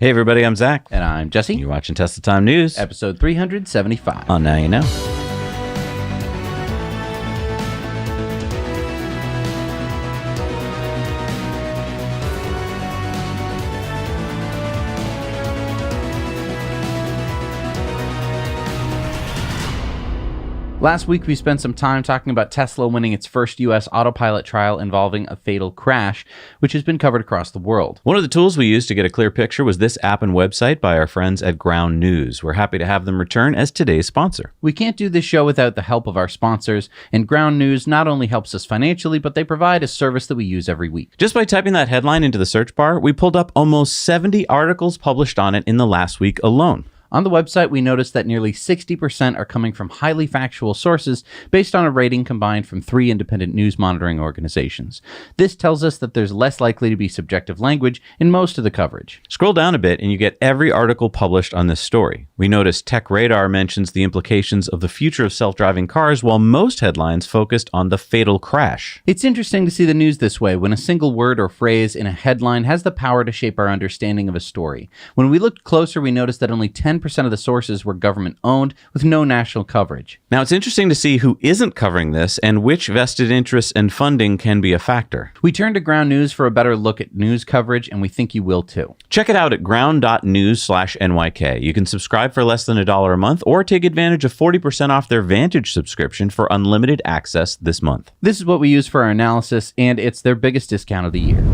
Hey everybody, I'm Zach. And I'm Jesse. You're watching Tesla Time News. Episode 375. On Now You Know. Last week, we spent some time talking about Tesla winning its first U.S. autopilot trial involving a fatal crash, which has been covered across the world. One of the tools we used to get a clear picture was this app and website by our friends at Ground News. We're happy to have them return as today's sponsor. We can't do this show without the help of our sponsors, and Ground News not only helps us financially, but they provide a service that we use every week. Just by typing that headline into the search bar, we pulled up almost 70 articles published on it in the last week alone. On the website, we noticed that nearly 60% are coming from highly factual sources based on a rating combined from 3 independent news monitoring organizations. This tells us that there's less likely to be subjective language in most of the coverage. Scroll down a bit and you get every article published on this story. We noticed Tech Radar mentions the implications of the future of self-driving cars, while most headlines focused on the fatal crash. It's interesting to see the news this way, when a single word or phrase in a headline has the power to shape our understanding of a story. When we looked closer, we noticed that only 10% of the sources were government-owned, with no national coverage. Now, it's interesting to see who isn't covering this and which vested interests and funding can be a factor. We turned to Ground News for a better look at news coverage, and we think you will too. Check it out at ground.news/NYK. You can subscribe for less than $1 a month or take advantage of 40% off their Vantage subscription for unlimited access this month. This is what we use for our analysis, and it's their biggest discount of the year.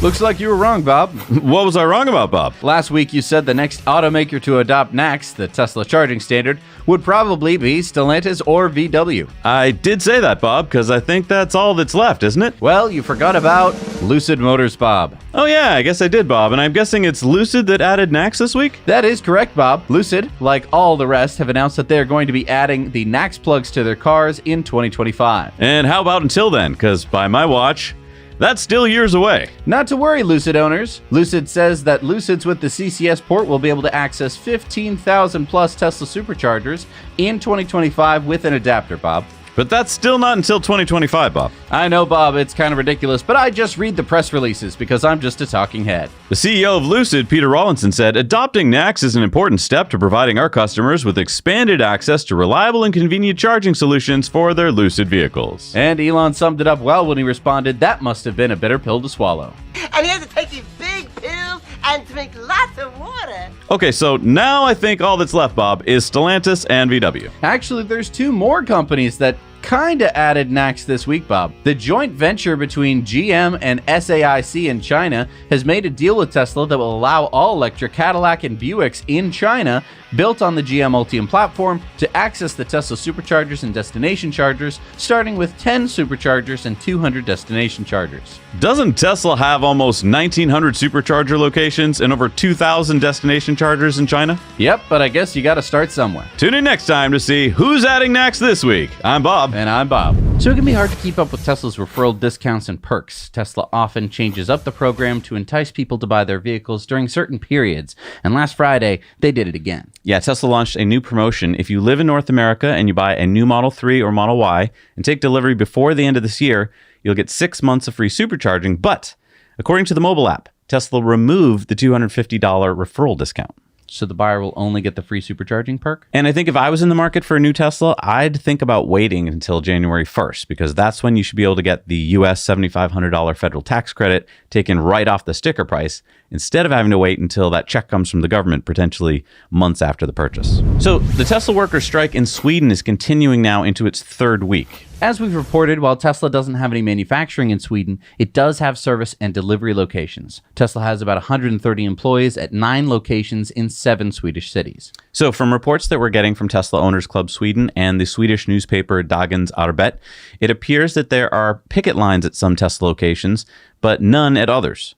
Looks like you were wrong, Bob. What was I wrong about, Bob? Last week you said the next automaker to adopt NACS, the Tesla charging standard, would probably be Stellantis or VW. I did say that, Bob, because I think that's all that's left, isn't it? Well, you forgot about Lucid Motors, Bob. Oh yeah, I guess I did, Bob, and I'm guessing it's Lucid that added NACS this week? That is correct, Bob. Lucid, like all the rest, have announced that they are going to be adding the NACS plugs to their cars in 2025. And how about until then? Because by my watch, that's still years away. Not to worry, Lucid owners. Lucid says that Lucids with the CCS port will be able to access 15,000 plus Tesla Superchargers in 2025 with an adapter, Bob. But that's still not until 2025, Bob. I know, Bob, it's kind of ridiculous, but I just read the press releases because I'm just a talking head. The CEO of Lucid, Peter Rawlinson, said, "Adopting NACS is an important step to providing our customers with expanded access to reliable and convenient charging solutions for their Lucid vehicles." And Elon summed it up well when he responded, "That must have been a bitter pill to swallow." And he had to take these big pills and drink lots of water. Okay, so now I think all that's left, Bob, is Stellantis and VW. Actually, there's 2 more companies that kinda added NACS this week, Bob. The joint venture between GM and SAIC in China has made a deal with Tesla that will allow all-electric Cadillac and Buicks in China, built on the GM Ultium platform, to access the Tesla Superchargers and destination chargers, starting with 10 Superchargers and 200 destination chargers. Doesn't Tesla have almost 1,900 Supercharger locations and over 2,000 destination chargers in China? Yep, but I guess you gotta start somewhere. Tune in next time to see who's adding NACS this week. I'm Bob. And I'm Bob. So it can be hard to keep up with Tesla's referral discounts and perks. Tesla often changes up the program to entice people to buy their vehicles during certain periods, and last Friday, they did it again. Yeah, Tesla launched a new promotion. If you live in North America and you buy a new Model 3 or Model Y and take delivery before the end of this year, you'll get 6 months of free supercharging. But according to the mobile app, Tesla removed the $250 referral discount. So the buyer will only get the free supercharging perk? And I think if I was in the market for a new Tesla, I'd think about waiting until January 1st, because that's when you should be able to get the US $7,500 federal tax credit taken right off the sticker price, instead of having to wait until that check comes from the government, potentially months after the purchase. So the Tesla workers' strike in Sweden is continuing now into its 3rd week. As we've reported, while Tesla doesn't have any manufacturing in Sweden, it does have service and delivery locations. Tesla has about 130 employees at 9 locations in 7 Swedish cities. So from reports that we're getting from Tesla Owners Club Sweden and the Swedish newspaper Dagens Arbet, it appears that there are picket lines at some Tesla locations, but none at others.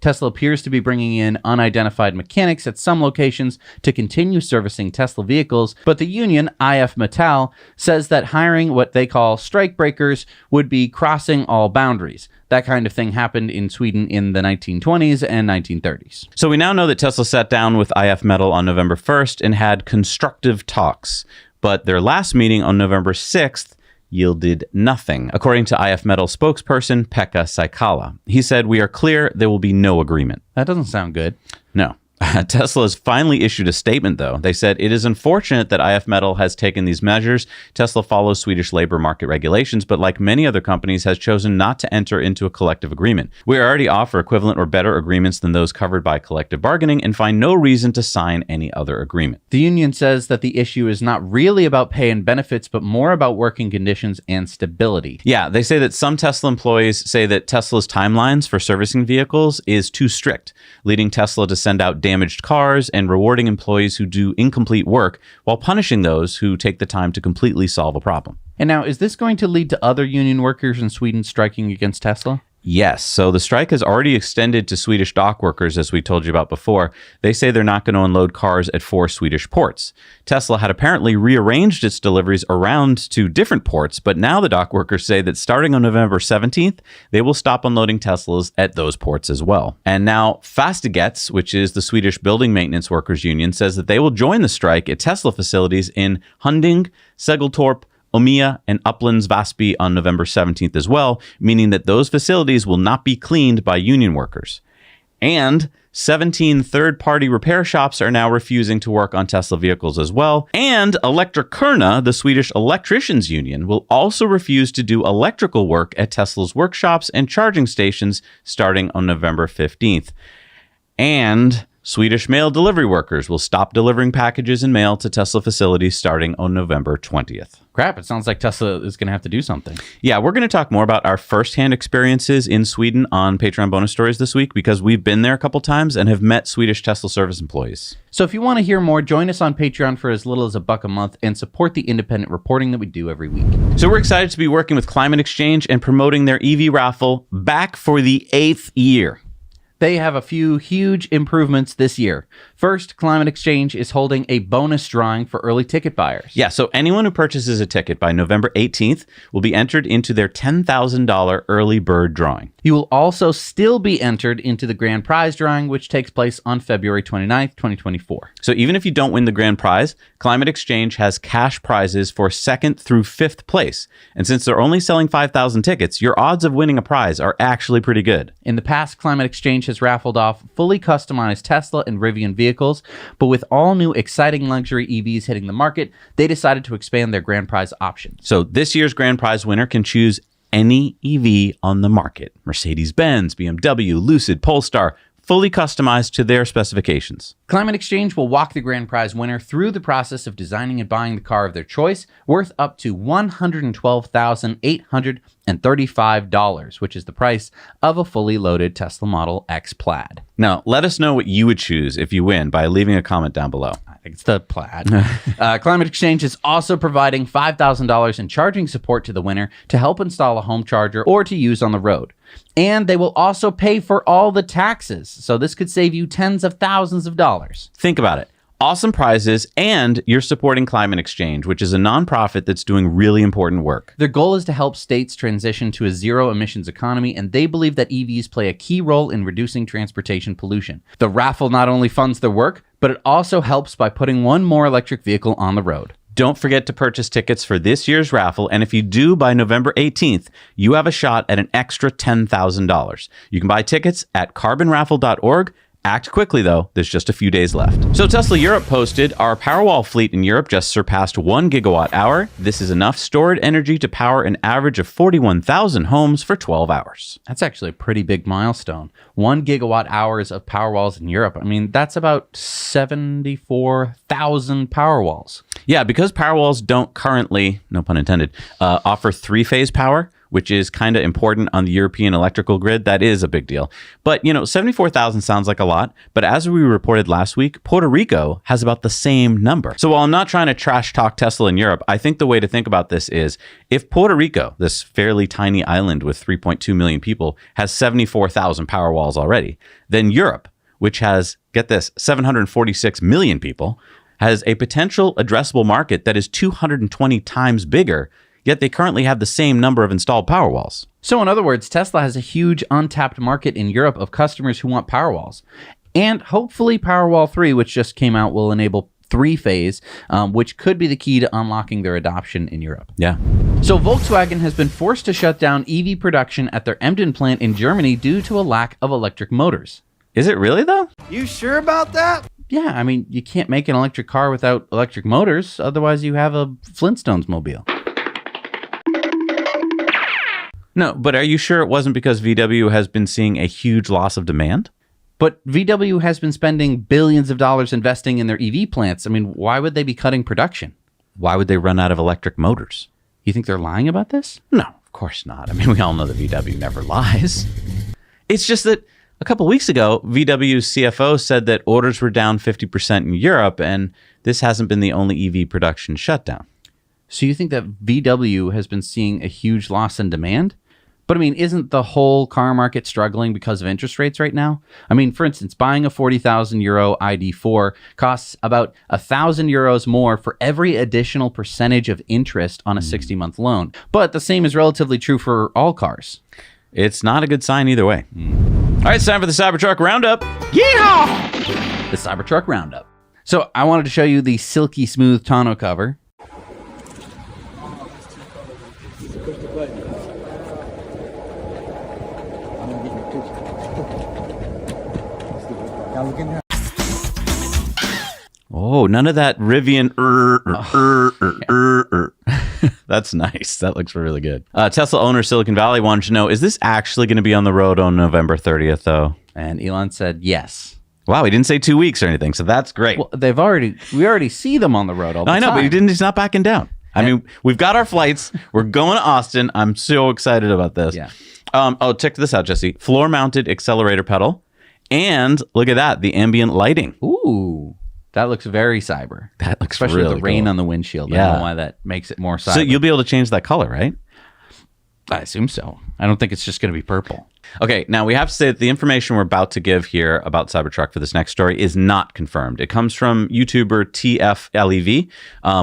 Tesla appears to be bringing in unidentified mechanics at some locations to continue servicing Tesla vehicles, but the union, IF Metall, says that hiring what they call strike breakers would be crossing all boundaries. That kind of thing happened in Sweden in the 1920s and 1930s. So we now know that Tesla sat down with IF Metall on November 1st and had constructive talks, but their last meeting on November 6th yielded nothing, according to IF Metall spokesperson Pekka Saikala. He said, "We are clear there will be no agreement." That doesn't sound good. No. Tesla has finally issued a statement, though. They said, "It is unfortunate that IF Metal has taken these measures. Tesla follows Swedish labor market regulations, but like many other companies, has chosen not to enter into a collective agreement. We already offer equivalent or better agreements than those covered by collective bargaining and find no reason to sign any other agreement." The union says that the issue is not really about pay and benefits, but more about working conditions and stability. Yeah, they say that some Tesla employees say that Tesla's timelines for servicing vehicles is too strict, leading Tesla to send out damaged cars and rewarding employees who do incomplete work while punishing those who take the time to completely solve a problem. And now, is this going to lead to other union workers in Sweden striking against Tesla? Yes. So the strike has already extended to Swedish dock workers, as we told you about before. They say they're not going to unload cars at 4 Swedish ports. Tesla had apparently rearranged its deliveries around to different ports, but now the dock workers say that starting on November 17th, they will stop unloading Teslas at those ports as well. And now Fastigets, which is the Swedish building maintenance workers union, says that they will join the strike at Tesla facilities in Hunding, Segeltorp, Omea, and Uplands Vasby on November 17th as well, meaning that those facilities will not be cleaned by union workers. And 17 third-party repair shops are now refusing to work on Tesla vehicles as well. And Elektrikerna, the Swedish electricians union, will also refuse to do electrical work at Tesla's workshops and charging stations starting on November 15th. And Swedish mail delivery workers will stop delivering packages and mail to Tesla facilities starting on November 20th. Crap, it sounds like Tesla is going to have to do something. Yeah, we're going to talk more about our firsthand experiences in Sweden on Patreon bonus stories this week because we've been there a couple times and have met Swedish Tesla service employees. So if you want to hear more, join us on Patreon for as little as $1 a month and support the independent reporting that we do every week. So we're excited to be working with Climate Exchange and promoting their EV raffle back for the 8th year. They have a few huge improvements this year. First, Climate Exchange is holding a bonus drawing for early ticket buyers. Yeah, so anyone who purchases a ticket by November 18th will be entered into their $10,000 early bird drawing. You will also still be entered into the grand prize drawing, which takes place on February 29th, 2024. So even if you don't win the grand prize, Climate Exchange has cash prizes for 2nd through 5th place. And since they're only selling 5,000 tickets, your odds of winning a prize are actually pretty good. In the past, Climate Exchange has raffled off fully customized Tesla and Rivian vehicles, but with all new exciting luxury EVs hitting the market, they decided to expand their grand prize options. So this year's grand prize winner can choose any EV on the market. Mercedes-Benz, BMW, Lucid, Polestar, fully customized to their specifications. Climate Exchange will walk the grand prize winner through the process of designing and buying the car of their choice, worth up to $112,835, which is the price of a fully loaded Tesla Model X Plaid. Now, let us know what you would choose if you win by leaving a comment down below. I think it's the Plaid. Climate Exchange is also providing $5,000 in charging support to the winner to help install a home charger or to use on the road. And they will also pay for all the taxes, so this could save you tens of thousands of dollars. Think about it. Awesome prizes, and you're supporting Climate Exchange, which is a nonprofit that's doing really important work. Their goal is to help states transition to a zero-emissions economy, and they believe that EVs play a key role in reducing transportation pollution. The raffle not only funds their work, but it also helps by putting one more electric vehicle on the road. Don't forget to purchase tickets for this year's raffle, and if you do by November 18th, you have a shot at an extra $10,000. You can buy tickets at carbonraffle.org. Act quickly, though. There's just a few days left. So Tesla Europe posted, our Powerwall fleet in Europe just surpassed 1 gigawatt hour. This is enough stored energy to power an average of 41,000 homes for 12 hours. That's actually a pretty big milestone. 1 gigawatt hours of Powerwalls in Europe. I mean, that's about 74,000 Powerwalls. Yeah, because Powerwalls don't currently, no pun intended, offer 3-phase power, which is kind of important on the European electrical grid. That is a big deal. But, 74,000 sounds like a lot. But as we reported last week, Puerto Rico has about the same number. So while I'm not trying to trash talk Tesla in Europe, I think the way to think about this is if Puerto Rico, this fairly tiny island with 3.2 million people, has 74,000 Powerwalls already, then Europe, which has, get this, 746 million people, has a potential addressable market that is 220 times bigger, yet they currently have the same number of installed Powerwalls. So in other words, Tesla has a huge untapped market in Europe of customers who want Powerwalls. And hopefully Powerwall 3, which just came out, will enable 3-phase, which could be the key to unlocking their adoption in Europe. Yeah. So Volkswagen has been forced to shut down EV production at their Emden plant in Germany due to a lack of electric motors. Is it really, though? You sure about that? Yeah, I mean, you can't make an electric car without electric motors. Otherwise, you have a Flintstones mobile. No, but are you sure it wasn't because VW has been seeing a huge loss of demand? But VW has been spending billions of dollars investing in their EV plants. I mean, why would they be cutting production? Why would they run out of electric motors? You think they're lying about this? No, of course not. I mean, we all know that VW never lies. It's just that a couple weeks ago, VW's CFO said that orders were down 50% in Europe, and this hasn't been the only EV production shutdown. So you think that VW has been seeing a huge loss in demand? But I mean, isn't the whole car market struggling because of interest rates right now? I mean, for instance, buying a 40,000 euro ID4 costs about 1,000 euros more for every additional percentage of interest on a 60-month loan. But the same is relatively true for all cars. It's not a good sign either way. All right, it's time for the Cybertruck Roundup. Yeehaw! The Cybertruck Roundup. So I wanted to show you the silky smooth tonneau cover. Oh, none of that Rivian. That's nice. That looks really good. Tesla owner Silicon Valley wanted to know, is this actually going to be on the road on November 30th, though? And Elon said yes. Wow, he didn't say 2 weeks or anything, so that's great. Well, we already see them on the road all the time. I know, but he's not backing down. I mean, we've got our flights. We're going to Austin. I'm so excited about this. Yeah. Oh, check this out, Jesse. Floor-mounted accelerator pedal. And look at that, the ambient lighting. Ooh, that looks very cyber. That looks especially really the rain cool on the windshield. Yeah. I don't know why that makes it more cyber. So you'll be able to change that color, right? I assume so. I don't think it's just going to be purple. Okay, now we have to say that the information we're about to give here about Cybertruck for this next story is not confirmed. It comes from YouTuber TFLEV.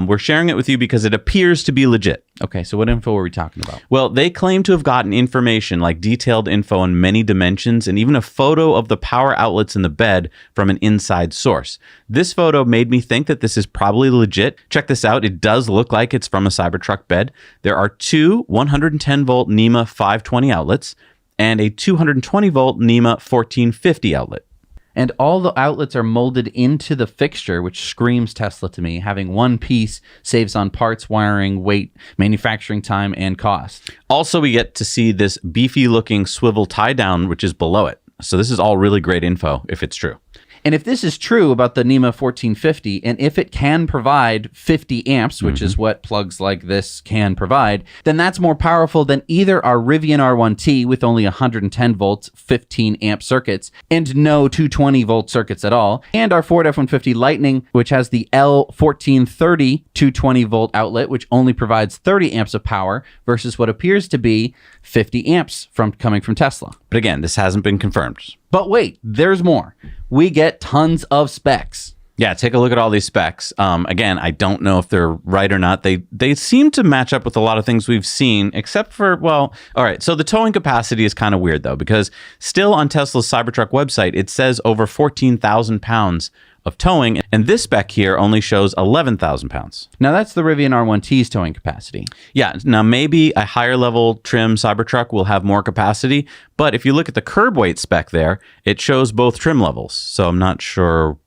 We're sharing it with you because it appears to be legit. Okay, so what info are we talking about? Well, they claim to have gotten information like detailed info on many dimensions and even a photo of the power outlets in the bed from an inside source. This photo made me think that this is probably legit. Check this out. It does look like it's from a Cybertruck bed. There are two 110-volt NEMA 520 outlets and a 220-volt NEMA 1450 outlet. And all the outlets are molded into the fixture, which screams Tesla to me. Having one piece saves on parts, wiring, weight, manufacturing time, and cost. Also, we get to see this beefy-looking swivel tie-down, which is below it. So this is all really great info, if it's true. And if this is true about the NEMA 1450, and if it can provide 50 amps, which is what plugs like this can provide, then that's more powerful than either our Rivian R1T with only 110 volts, 15 amp circuits, and no 220 volt circuits at all, and our Ford F-150 Lightning, which has the L1430 220 volt outlet, which only provides 30 amps of power versus what appears to be 50 amps coming from Tesla. But again, this hasn't been confirmed. But wait, there's more. We get tons of specs. Yeah, take a look at all these specs. Again, I don't know if they're right or not. They seem to match up with a lot of things we've seen, except for, well, all right. So the towing capacity is kind of weird, though, because still on Tesla's Cybertruck website, it says over 14,000 pounds of towing, and this spec here only shows 11,000 pounds. Now, that's the Rivian R1T's towing capacity. Yeah, now maybe a higher level trim Cybertruck will have more capacity, but if you look at the curb weight spec there, it shows both trim levels. So I'm not sure.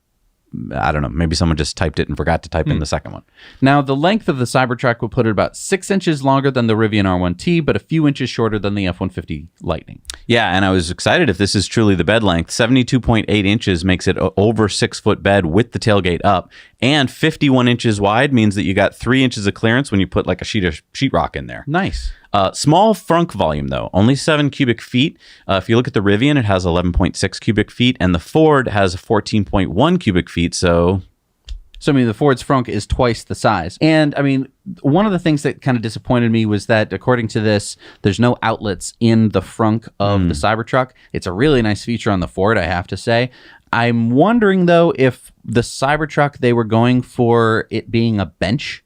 I don't know. Maybe someone just typed it and forgot to type in the second one. Now, the length of the Cybertruck will put it about 6 inches longer than the Rivian R1T, but a few inches shorter than the F-150 Lightning. Yeah, and I was excited if this is truly the bed length. 72.8 inches makes it over 6-foot bed with the tailgate up, and 51 inches wide means that you got 3 inches of clearance when you put like a sheetrock in there. Nice. Small frunk volume, though, only 7 cubic feet. If you look at the Rivian, it has 11.6 cubic feet, and the Ford has 14.1 cubic feet, so... So, I mean, the Ford's frunk is twice the size. And, I mean, one of the things that kind of disappointed me was that, according to this, there's no outlets in the frunk of the Cybertruck. It's a really nice feature on the Ford, I have to say. I'm wondering, though, if the Cybertruck, they were going for it being a bench.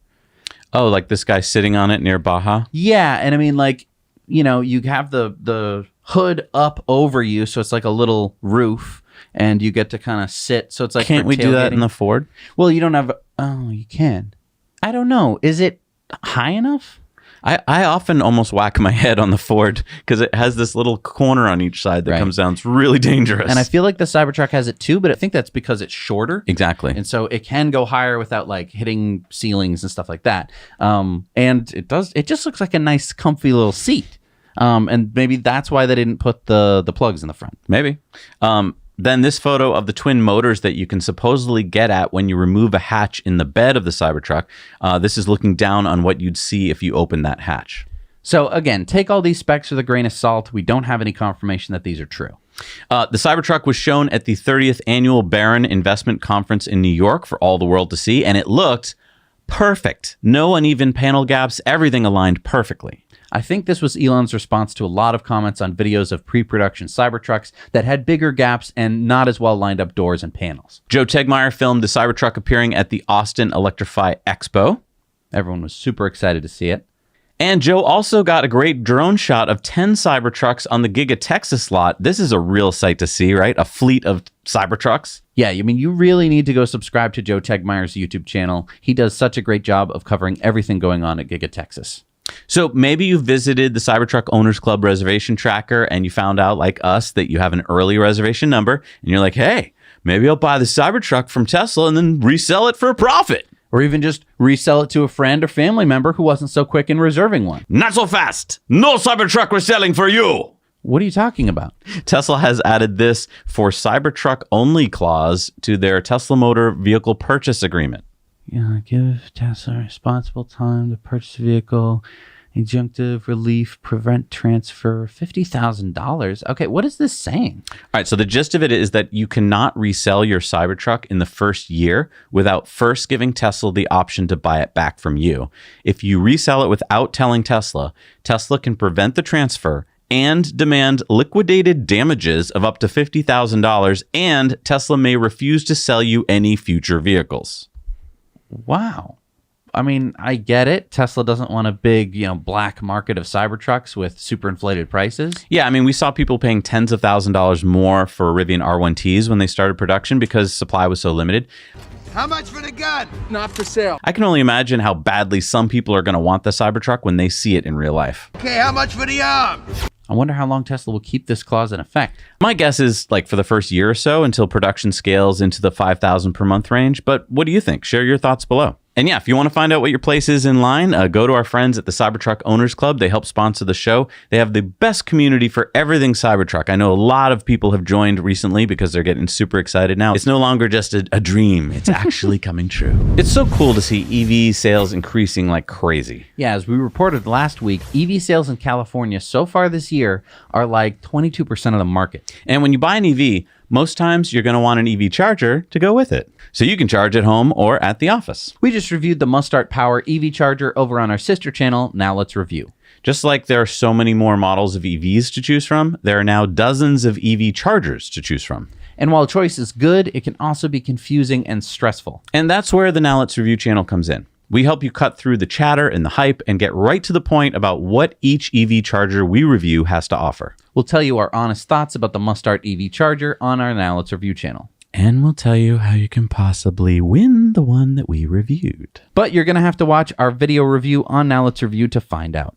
Oh, like this guy sitting on it near Baja? Yeah, and I mean, like, you know, you have the hood up over you, so it's like a little roof, and you get to kind of sit. So it's like, can't we do that in the Ford? Well, you don't have. Oh, you can. I don't know. Is it high enough? I often almost whack my head on the Ford because it has this little corner on each side that comes down. It's really dangerous. And I feel like the Cybertruck has it too, but I think that's because it's shorter. Exactly. And so it can go higher without like hitting ceilings and stuff like that. And it just looks like a nice, comfy little seat. And maybe that's why they didn't put the plugs in the front. Maybe. Then this photo of the twin motors that you can supposedly get at when you remove a hatch in the bed of the Cybertruck. This is looking down on what you'd see if you open that hatch. So again, take all these specs with a grain of salt. We don't have any confirmation that these are true. The Cybertruck was shown at the 30th Annual Barron Investment Conference in New York for all the world to see, and it looked perfect. No uneven panel gaps, everything aligned perfectly. I think this was Elon's response to a lot of comments on videos of pre-production Cybertrucks that had bigger gaps and not as well lined up doors and panels. Joe Tegmeyer filmed the Cybertruck appearing at the Austin Electrify Expo. Everyone was super excited to see it. And Joe also got a great drone shot of 10 Cybertrucks on the Giga Texas lot. This is a real sight to see, right? A fleet of Cybertrucks. Yeah, I mean, you really need to go subscribe to Joe Tegmeyer's YouTube channel. He does such a great job of covering everything going on at Giga Texas. So maybe you visited the Cybertruck Owners Club reservation tracker and you found out, like us, that you have an early reservation number and you're like, hey, maybe I'll buy the Cybertruck from Tesla and then resell it for a profit. Or even just resell it to a friend or family member who wasn't so quick in reserving one. Not so fast. No Cybertruck reselling for you. What are you talking about? Tesla has added this for Cybertruck only clause to their Tesla Motor Vehicle Purchase Agreement. Yeah, give Tesla responsible time to purchase a vehicle, injunctive relief, prevent transfer, $50,000. Okay, what is this saying? All right, so the gist of it is that you cannot resell your Cybertruck in the first year without first giving Tesla the option to buy it back from you. If you resell it without telling Tesla, Tesla can prevent the transfer and demand liquidated damages of up to $50,000, and Tesla may refuse to sell you any future vehicles. Wow. I mean, I get it. Tesla doesn't want a big, black market of Cybertrucks with super inflated prices. Yeah, I mean, we saw people paying tens of $1,000s more for Rivian R1Ts when they started production because supply was so limited. How much for the gun? Not for sale. I can only imagine how badly some people are going to want the Cybertruck when they see it in real life. Okay, how much for the arms? I wonder how long Tesla will keep this clause in effect. My guess is like for the first year or so until production scales into the 5,000 per month range. But what do you think? Share your thoughts below. And yeah, if you want to find out what your place is in line, go to our friends at the Cybertruck Owners Club. They help sponsor the show. They have the best community for everything Cybertruck. I know a lot of people have joined recently because they're getting super excited now. It's no longer just a dream. It's actually coming true. It's so cool to see EV sales increasing like crazy. Yeah, as we reported last week, EV sales in California so far this year are like 22% of the market. And when you buy an EV, most times you're going to want an EV charger to go with it, so you can charge at home or at the office. We just reviewed the MUSTARTPOWER EV Charger over on our sister channel. Now let's review. Just like there are so many more models of EVs to choose from, there are now dozens of EV chargers to choose from. And while choice is good, it can also be confusing and stressful. And that's where the Now Let's Review channel comes in. We help you cut through the chatter and the hype and get right to the point about what each EV charger we review has to offer. We'll tell you our honest thoughts about the Mustart EV Charger on our Now Let's Review channel. And we'll tell you how you can possibly win the one that we reviewed. But you're going to have to watch our video review on Now Let's Review to find out.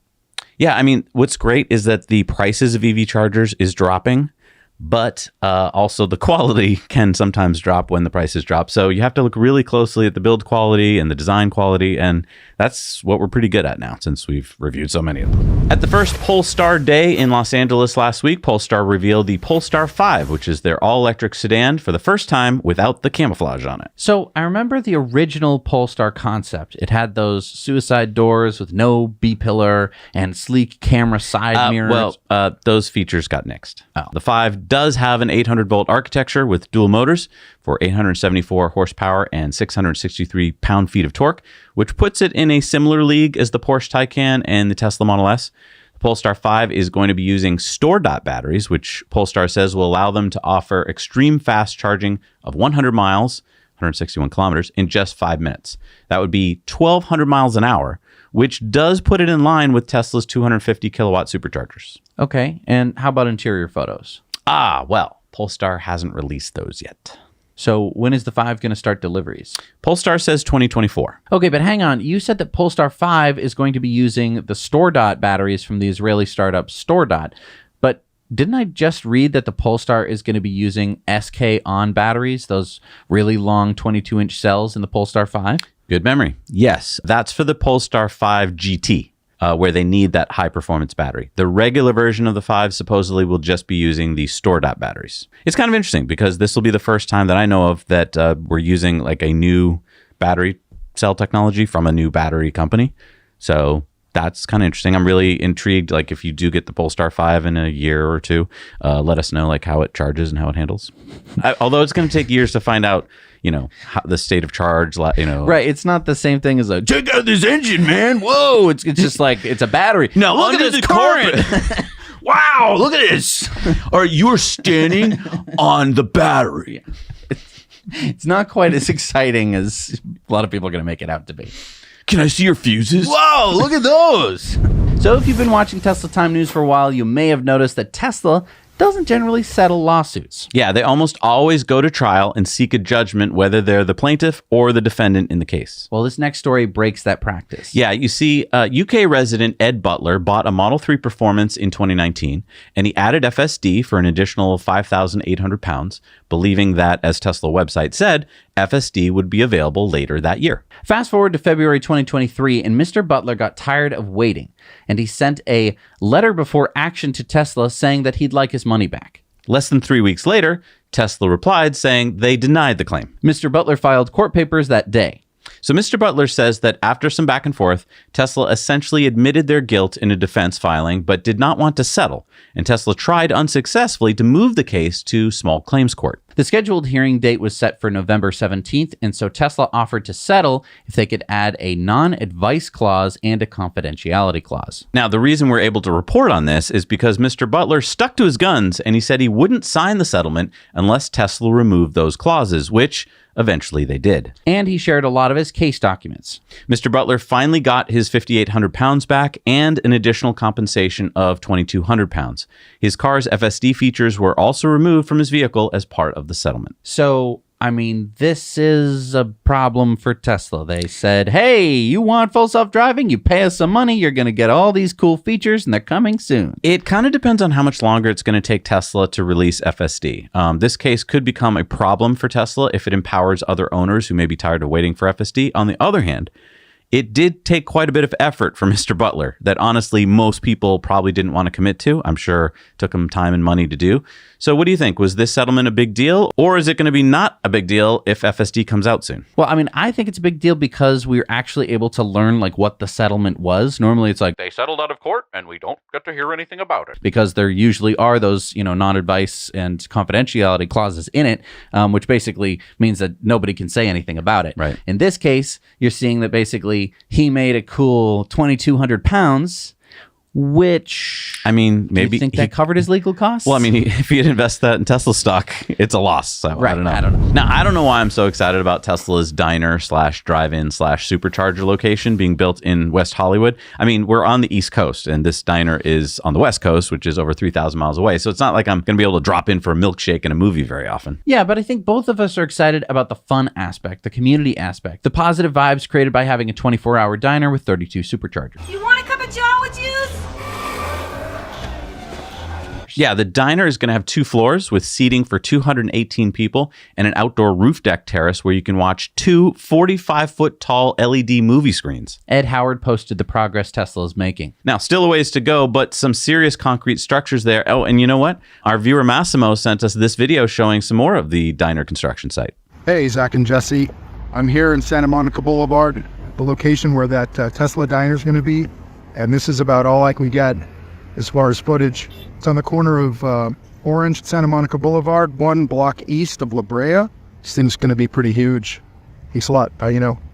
Yeah, I mean, what's great is that the prices of EV chargers is dropping, but also the quality can sometimes drop when the prices drop. So you have to look really closely at the build quality and the design quality, and that's what we're pretty good at now since we've reviewed so many of them. At the first Polestar day in Los Angeles last week, Polestar revealed the Polestar 5, which is their all-electric sedan for the first time without the camouflage on it. So I remember the original Polestar concept. It had those suicide doors with no B-pillar and sleek camera side mirrors. Those features got nixed. Oh. The 5 does have an 800-volt architecture with dual motors for 874 horsepower and 663 pound-feet of torque, which puts it in a similar league as the Porsche Taycan and the Tesla Model S. The Polestar 5 is going to be using store-dot batteries, which Polestar says will allow them to offer extreme fast charging of 100 miles, 161 kilometers, in just 5 minutes. That would be 1,200 miles an hour, which does put it in line with Tesla's 250 kilowatt superchargers. Okay, and how about interior photos? Well, Polestar hasn't released those yet. So when is the 5 going to start deliveries? Polestar says 2024. Okay, but hang on. You said that Polestar 5 is going to be using the StoreDot batteries from the Israeli startup StoreDot. But didn't I just read that the Polestar is going to be using SK-on batteries, those really long 22-inch cells in the Polestar 5? Good memory. Yes, that's for the Polestar 5 GT. Where they need that high performance battery. The regular version of the 5 supposedly will just be using the StoreDot batteries. It's kind of interesting because this will be the first time that I know of that we're using like a new battery cell technology from a new battery company. So that's kind of interesting. I'm really intrigued. Like if you do get the Polestar 5 in a year or two, let us know like how it charges and how it handles. Although it's going to take years to find out, how the state of charge, Right. It's not the same thing as check out this engine, man. Whoa. It's just like, it's a battery. No, look at this current. Wow, look at this. You're standing on the battery. It's not quite as exciting as a lot of people are going to make it out to be. Can I see your fuses? Whoa, look at those. So if you've been watching Tesla Time News for a while, you may have noticed that Tesla doesn't generally settle lawsuits. Yeah, they almost always go to trial and seek a judgment, whether they're the plaintiff or the defendant in the case. Well, this next story breaks that practice. Yeah, you see, UK resident Ed Butler bought a Model 3 Performance in 2019, and he added FSD for an additional £5,800, believing that, as Tesla website said, FSD would be available later that year. Fast forward to February 2023, and Mr. Butler got tired of waiting, and he sent a letter before action to Tesla saying that he'd like his money back. Less than 3 weeks later, Tesla replied saying they denied the claim. Mr. Butler filed court papers that day. So Mr. Butler says that after some back and forth, Tesla essentially admitted their guilt in a defense filing, but did not want to settle. And Tesla tried unsuccessfully to move the case to small claims court. The scheduled hearing date was set for November 17th, and so Tesla offered to settle if they could add a non-advice clause and a confidentiality clause. Now, the reason we're able to report on this is because Mr. Butler stuck to his guns, and he said he wouldn't sign the settlement unless Tesla removed those clauses, which eventually they did. And he shared a lot of his case documents. Mr. Butler finally got his £5,800 back and an additional compensation of £2,200. His car's FSD features were also removed from his vehicle as part of the settlement. So, I mean, this is a problem for Tesla. They said, hey, you want full self-driving? You pay us some money. You're going to get all these cool features, and they're coming soon. It kind of depends on how much longer it's going to take Tesla to release FSD. This case could become a problem for Tesla if it empowers other owners who may be tired of waiting for FSD. On the other hand, it did take quite a bit of effort for Mr. Butler that honestly most people probably didn't want to commit to. I'm sure it took him time and money to do. So what do you think? Was this settlement a big deal, or is it going to be not a big deal if FSD comes out soon? Well, I mean, I think it's a big deal because we were actually able to learn like what the settlement was. Normally it's like They settled out of court and we don't get to hear anything about it. because there usually are those, non-advice and confidentiality clauses in it, which basically means that nobody can say anything about it. Right. In this case, you're seeing that basically he made a cool £2,200, which I mean, do maybe you think that covered his legal costs? Well, I mean, if he had invested that in Tesla stock, it's a loss. So Right, I don't know. I don't know. Now, I don't know why I'm so excited about Tesla's diner/drive-in/supercharger location being built in West Hollywood. I mean, we're on the East Coast, and this diner is on the West Coast, which is over 3,000 miles away. So it's not like I'm going to be able to drop in for a milkshake and a movie very often. Yeah, but I think both of us are excited about the fun aspect, the community aspect, the positive vibes created by having a 24-hour diner with 32 superchargers. You want a cup of Java juice? Yeah, the diner is going to have 2 floors with seating for 218 people and an outdoor roof deck terrace where you can watch 2 45-foot tall LED movie screens. Ed Howard posted the progress Tesla is making. Now, still a ways to go, but some serious concrete structures there. Oh, and you know what? Our viewer Massimo sent us this video showing some more of the diner construction site. Hey, Zach and Jesse. I'm here in Santa Monica Boulevard, the location where that Tesla diner is going to be. And this is about all I can get as far as footage. It's on the corner of Orange, Santa Monica Boulevard, 1 block east of La Brea. This thing's going to be pretty huge. Thanks a lot.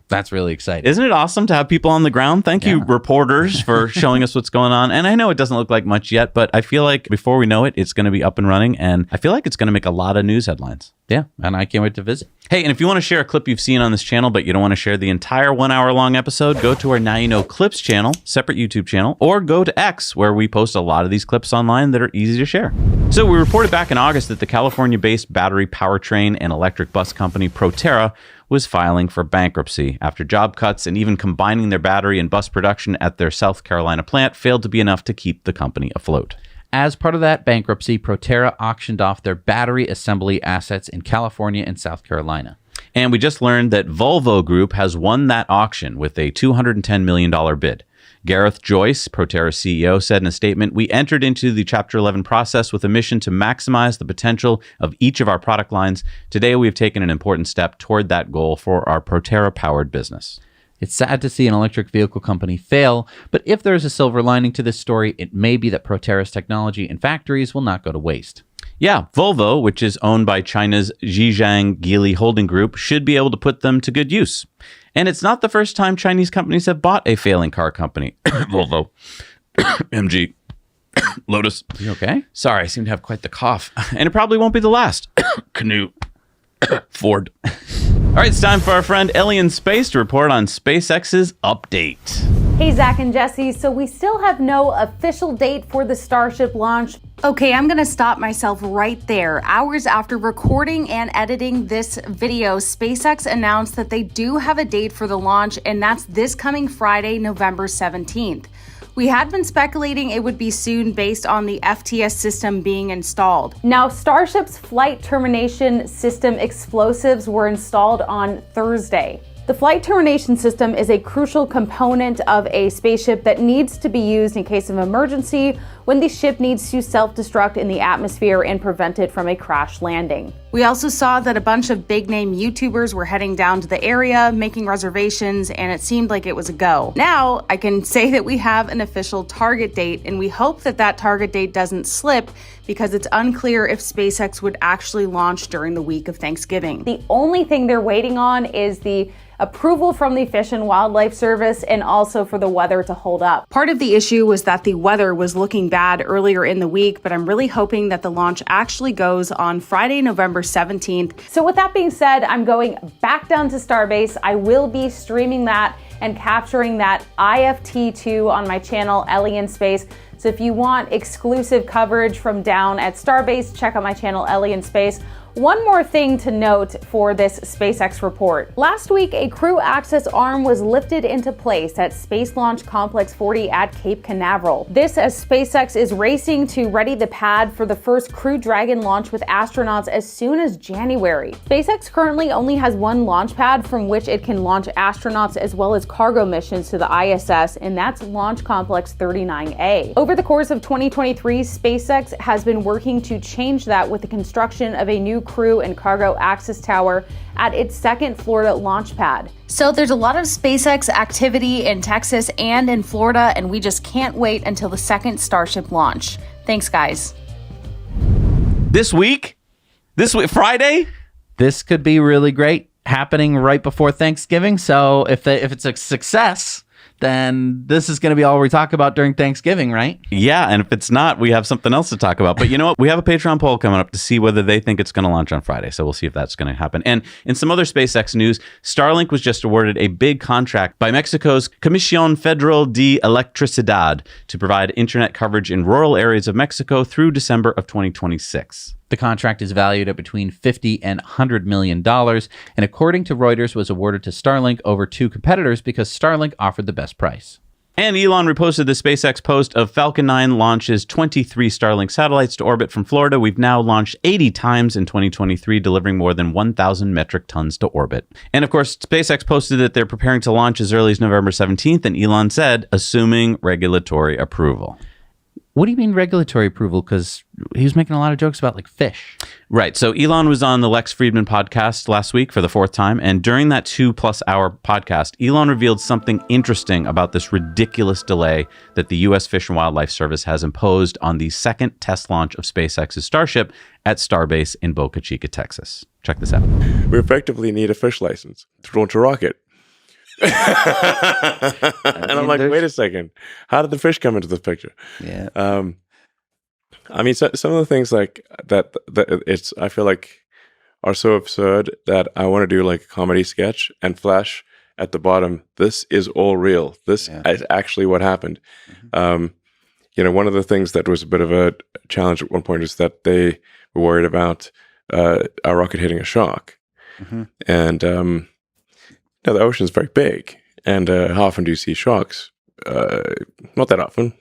That's really exciting. Isn't it awesome to have people on the ground? Thank you, reporters, for showing us what's going on. And I know it doesn't look like much yet, but I feel like before we know it, it's going to be up and running. And I feel like it's going to make a lot of news headlines. Yeah, and I can't wait to visit. Hey, and if you want to share a clip you've seen on this channel, but you don't want to share the entire 1 hour long episode, go to our Now You Know Clips channel, separate YouTube channel, or go to X, where we post a lot of these clips online that are easy to share. So we reported back in August that the California-based battery powertrain and electric bus company Proterra was filing for bankruptcy after job cuts and even combining their battery and bus production at their South Carolina plant failed to be enough to keep the company afloat. As part of that bankruptcy, Proterra auctioned off their battery assembly assets in California and South Carolina. And we just learned that Volvo Group has won that auction with a $210 million bid. Gareth Joyce, Proterra CEO, said in a statement, "We entered into the Chapter 11 process with a mission to maximize the potential of each of our product lines. Today, we have taken an important step toward that goal for our Proterra-powered business." It's sad to see an electric vehicle company fail, but if there's a silver lining to this story, it may be that Proterra's technology and factories will not go to waste. Yeah, Volvo, which is owned by China's Zhejiang Geely Holding Group, should be able to put them to good use. And it's not the first time Chinese companies have bought a failing car company. Volvo, MG, Lotus. You okay? Sorry, I seem to have quite the cough. And it probably won't be the last. Canute, Ford. All right, it's time for our friend Ellie in Space to report on SpaceX's update. Hey, Zach and Jesse. So we still have no official date for the Starship launch. Okay, I'm gonna stop myself right there. Hours after recording and editing this video, SpaceX announced that they do have a date for the launch, and that's this coming Friday, November 17th. We had been speculating it would be soon based on the FTS system being installed. Now, Starship's flight termination system explosives were installed on Thursday. The flight termination system is a crucial component of a spaceship that needs to be used in case of emergency when the ship needs to self-destruct in the atmosphere and prevent it from a crash landing. We also saw that a bunch of big-name YouTubers were heading down to the area, making reservations, and it seemed like it was a go. Now, I can say that we have an official target date, and we hope that that target date doesn't slip because it's unclear if SpaceX would actually launch during the week of Thanksgiving. The only thing they're waiting on is the approval from the Fish and Wildlife Service and also for the weather to hold up. Part of the issue was that the weather was looking bad earlier in the week, but I'm really hoping that the launch actually goes on Friday, November 17th. So with that being said, I'm going back down to Starbase. I will be streaming that and capturing that IFT2 on my channel, Ellie in Space. So if you want exclusive coverage from down at Starbase, check out my channel, Ellie in Space. One more thing to note for this SpaceX report. Last week, a crew access arm was lifted into place at Space Launch Complex 40 at Cape Canaveral. This as SpaceX is racing to ready the pad for the first Crew Dragon launch with astronauts as soon as January. SpaceX currently only has one launch pad from which it can launch astronauts as well as cargo missions to the ISS, and that's Launch Complex 39A. Over the course of 2023, SpaceX has been working to change that with the construction of a new crew and cargo access tower at its second Florida launch pad. So there's a lot of SpaceX activity in Texas and in Florida, and we just can't wait until the second Starship launch. Thanks, guys. This week, Friday? This could be really great, happening right before Thanksgiving. So if it's a success, then this is going to be all we talk about during Thanksgiving, right? Yeah, and if it's not, we have something else to talk about. But you know what? We have a Patreon poll coming up to see whether they think it's going to launch on Friday. So we'll see if that's going to happen. And in some other SpaceX news, Starlink was just awarded a big contract by Mexico's Comisión Federal de Electricidad to provide internet coverage in rural areas of Mexico through December of 2026. The contract is valued at between $50 and $100 million, and according to Reuters, was awarded to Starlink over two competitors because Starlink offered the best price. And Elon reposted the SpaceX post of Falcon 9 launches 23 Starlink satellites to orbit from Florida. We've now launched 80 times in 2023, delivering more than 1,000 metric tons to orbit. And of course, SpaceX posted that they're preparing to launch as early as November 17th, and Elon said, assuming regulatory approval. What do you mean regulatory approval? Because he was making a lot of jokes about like fish. Right. So Elon was on the Lex Friedman podcast last week for the fourth time. And during that 2+ hour podcast, Elon revealed something interesting about this ridiculous delay that the U.S. Fish and Wildlife Service has imposed on the second test launch of SpaceX's Starship at Starbase in Boca Chica, Texas. Check this out. We effectively need a fish license to launch a rocket. And I'm like, wait a second, how did the fish come into this picture? Yeah. I mean, some of the things like that it's, I feel like are so absurd that I want to do like a comedy sketch and flash at the bottom, this is all real. This is actually what happened. One of the things that was a bit of a challenge at one point is that they were worried about a rocket hitting a shark. And the ocean is very big. And how often do you see sharks? Not that often.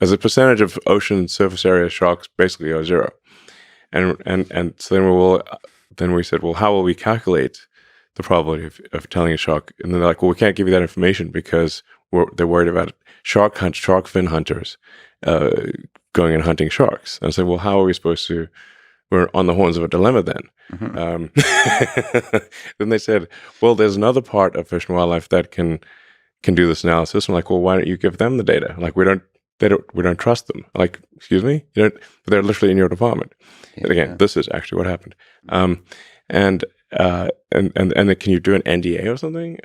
As a percentage of ocean surface area, sharks basically are zero. And so then we said, well, how will we calculate the probability of telling a shark? And then they're like, well, we can't give you that information because they're worried about shark fin hunters going and hunting sharks. And I said, well, how are we supposed to? We're on the horns of a dilemma then. Then they said, well, there's another part of Fish and Wildlife that can do this analysis. I'm like, well, why don't you give them the data? Like, we don't trust them. Like, excuse me? But they're literally in your department. And again, this is actually what happened. And then can you do an NDA or something?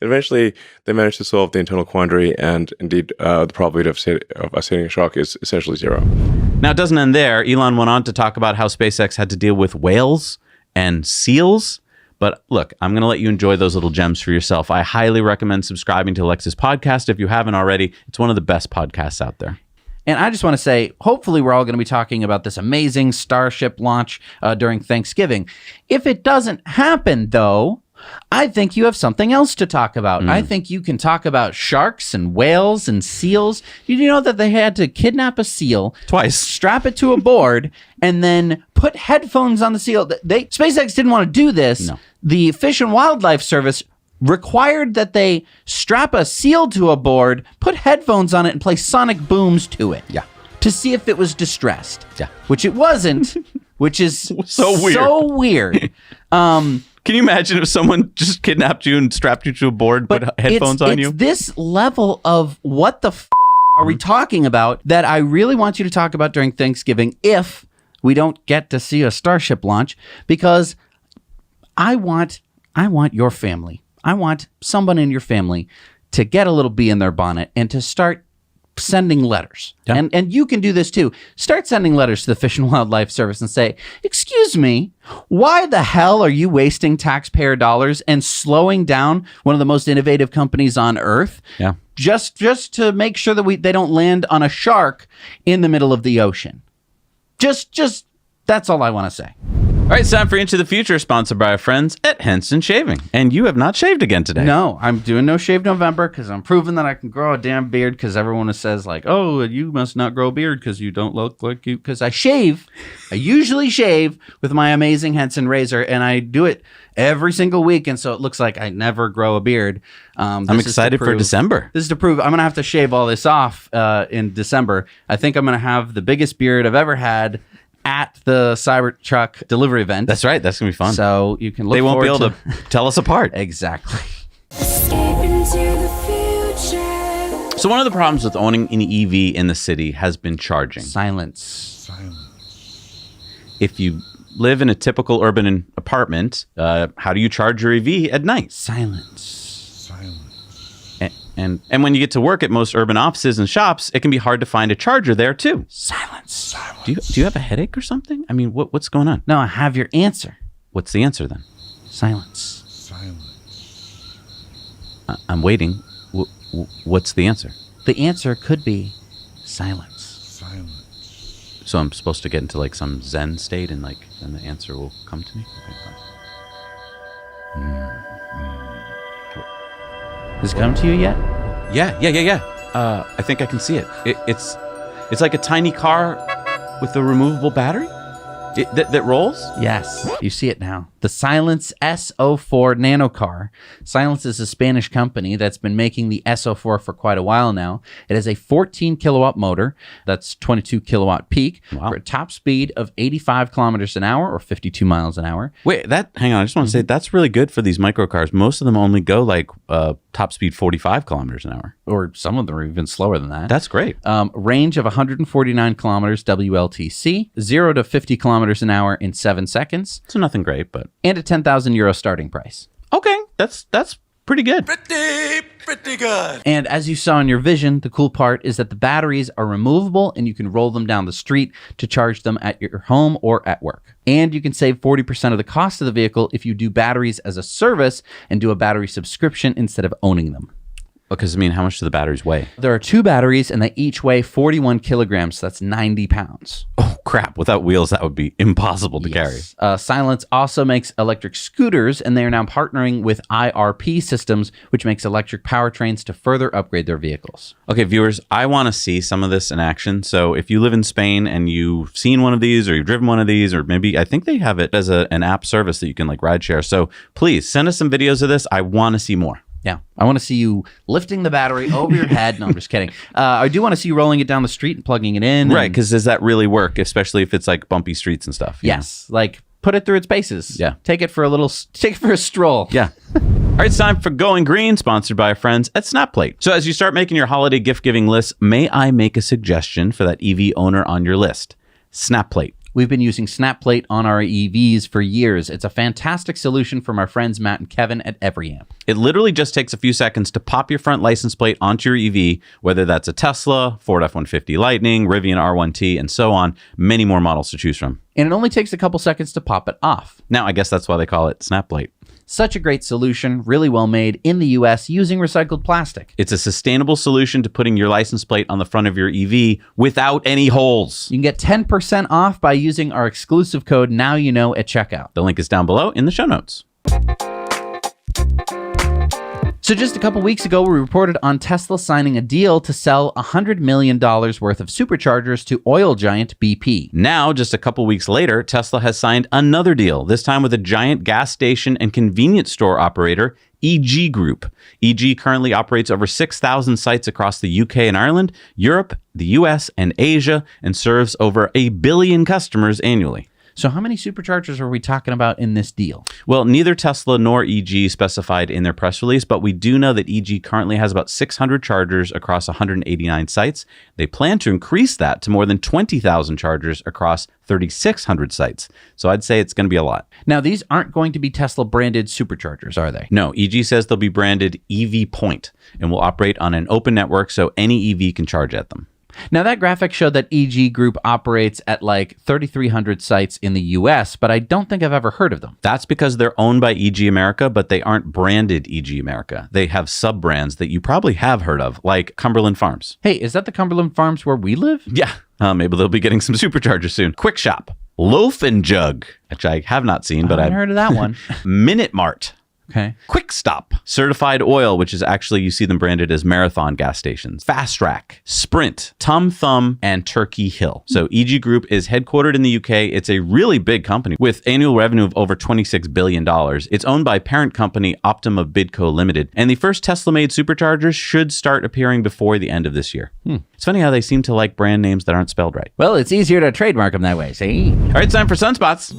Eventually, they managed to solve the internal quandary, and indeed, the probability of us hitting a shark is essentially zero. Now, it doesn't end there. Elon went on to talk about how SpaceX had to deal with whales and seals. But look, I'm going to let you enjoy those little gems for yourself. I highly recommend subscribing to Alexa's podcast if you haven't already. It's one of the best podcasts out there. And I just want to say, hopefully we're all going to be talking about this amazing Starship launch during Thanksgiving. If it doesn't happen, though, I think you have something else to talk about. I think you can talk about sharks and whales and seals. Did you know that they had to kidnap a seal twice, strap it to a board, and then put headphones on the seal? SpaceX didn't want to do this. No. The Fish and Wildlife Service required that they strap a seal to a board, put headphones on it, and play sonic booms to it. Yeah. To see if it was distressed. Yeah. Which it wasn't, which is so weird. Can you imagine if someone just kidnapped you and strapped you to a board, put headphones on you? It's this level of what the are we talking about that I really want you to talk about during Thanksgiving if we don't get to see a Starship launch, because I want your family. I want someone in your family to get a little bee in their bonnet and to start sending letters. Yeah. And you can do this too. Start sending letters to the Fish and Wildlife Service and say, excuse me, why the hell are you wasting taxpayer dollars and slowing down one of the most innovative companies on Earth? Yeah. Just to make sure that they don't land on a shark in the middle of the ocean. Just that's all I want to say. All right, it's time for Into the Future, sponsored by our friends at Henson Shaving. And you have not shaved again today. No, I'm doing No Shave November because I'm proving that I can grow a damn beard, because everyone says like, oh, you must not grow a beard because you don't look like you. Because I shave. I usually shave with my amazing Henson razor, and I do it every single week, and so it looks like I never grow a beard. I'm excited for December. This is to prove I'm going to have to shave all this off in December. I think I'm going to have the biggest beard I've ever had at the Cybertruck delivery event. That's right. That's going to be fun. So you can look forward to... They won't be able to tell us apart. Exactly. So one of the problems with owning an EV in the city has been charging. Silence. If you live in a typical urban apartment, how do you charge your EV at night? Silence. And when you get to work at most urban offices and shops, it can be hard to find a charger there too. Silence. Do you have a headache or something? I mean, what's going on? No, I have your answer. What's the answer then? Silence. I'm waiting. What's the answer? The answer could be silence. So I'm supposed to get into like some Zen state and the answer will come to me? Okay. Has it come to you yet? Yeah. I think I can see it. It's like a tiny car with a removable battery that rolls? Yes, you see it now. The Silence S04 nano car. Silence is a Spanish company that's been making the S04 for quite a while now. It has a 14 kilowatt motor that's 22 kilowatt peak for a top speed of 85 kilometers an hour or 52 miles an hour. Wait, hang on. I just want to say that's really good for these microcars. Most of them only go like top speed 45 kilometers an hour. Or some of them are even slower than that. That's great. Range of 149 kilometers WLTC, 0 to 50 kilometers an hour in 7 seconds. So nothing great, but... And a €10,000 starting price. Okay, that's pretty good. Pretty good. And as you saw in your vision, the cool part is that the batteries are removable and you can roll them down the street to charge them at your home or at work. And you can save 40% of the cost of the vehicle if you do batteries as a service and do a battery subscription instead of owning them. Because, I mean, how much do the batteries weigh? There are 2 batteries and they each weigh 41 kilograms. So that's 90 pounds. Oh, crap. Without wheels, that would be impossible to carry. Silence also makes electric scooters, and they are now partnering with IRP Systems, which makes electric powertrains to further upgrade their vehicles. Okay, viewers, I want to see some of this in action. So if you live in Spain and you've seen one of these or you've driven one of these, or maybe I think they have it as an app service that you can like ride share. So please send us some videos of this. I want to see more. Yeah, I want to see you lifting the battery over your head. No, I'm just kidding. I do want to see you rolling it down the street and plugging it in. Right, because does that really work, especially if it's like bumpy streets and stuff? Yes, like put it through its paces. Yeah. Take it for a stroll. Yeah. All right, it's time for Going Green, sponsored by our friends at SnapPlate. So as you start making your holiday gift-giving list, may I make a suggestion for that EV owner on your list? SnapPlate. We've been using SnapPlate on our EVs for years. It's a fantastic solution from our friends Matt and Kevin at EveryAmp. It literally just takes a few seconds to pop your front license plate onto your EV, whether that's a Tesla, Ford F-150 Lightning, Rivian R1T, and so on. Many more models to choose from. And it only takes a couple seconds to pop it off. Now, I guess that's why they call it SnapPlate. Such a great solution, really well made in the US using recycled plastic. It's a sustainable solution to putting your license plate on the front of your EV without any holes. You can get 10% off by using our exclusive code NOWYOUKNOW at checkout. The link is down below in the show notes. So just a couple weeks ago, we reported on Tesla signing a deal to sell $100 million worth of superchargers to oil giant BP. Now, just a couple weeks later, Tesla has signed another deal, this time with a giant gas station and convenience store operator, EG Group. EG currently operates over 6,000 sites across the UK and Ireland, Europe, the US, and Asia, and serves over 1 billion customers annually. So how many superchargers are we talking about in this deal? Well, neither Tesla nor EG specified in their press release, but we do know that EG currently has about 600 chargers across 189 sites. They plan to increase that to more than 20,000 chargers across 3,600 sites. So I'd say it's going to be a lot. Now, these aren't going to be Tesla branded superchargers, are they? No, EG says they'll be branded EV Point and will operate on an open network so any EV can charge at them. Now, that graphic showed that EG Group operates at like 3,300 sites in the US, but I don't think I've ever heard of them. That's because they're owned by EG America, but they aren't branded EG America. They have sub-brands that you probably have heard of, like Cumberland Farms. Hey, is that the Cumberland Farms where we live? Yeah, maybe they'll be getting some superchargers soon. Quick Shop, Loaf and Jug, which I have not seen, but I've heard of that one. Minute Mart. Okay. Quick Stop, Certified Oil, which is actually, you see them branded as Marathon gas stations. Fast Track, Sprint, Tum Thumb, and Turkey Hill. So EG Group is headquartered in the UK. It's a really big company with annual revenue of over $26 billion. It's owned by parent company Optima Bidco Limited. And the first Tesla-made superchargers should start appearing before the end of this year. It's funny how they seem to like brand names that aren't spelled right. Well, it's easier to trademark them that way, see? All right, it's time for Sunspots.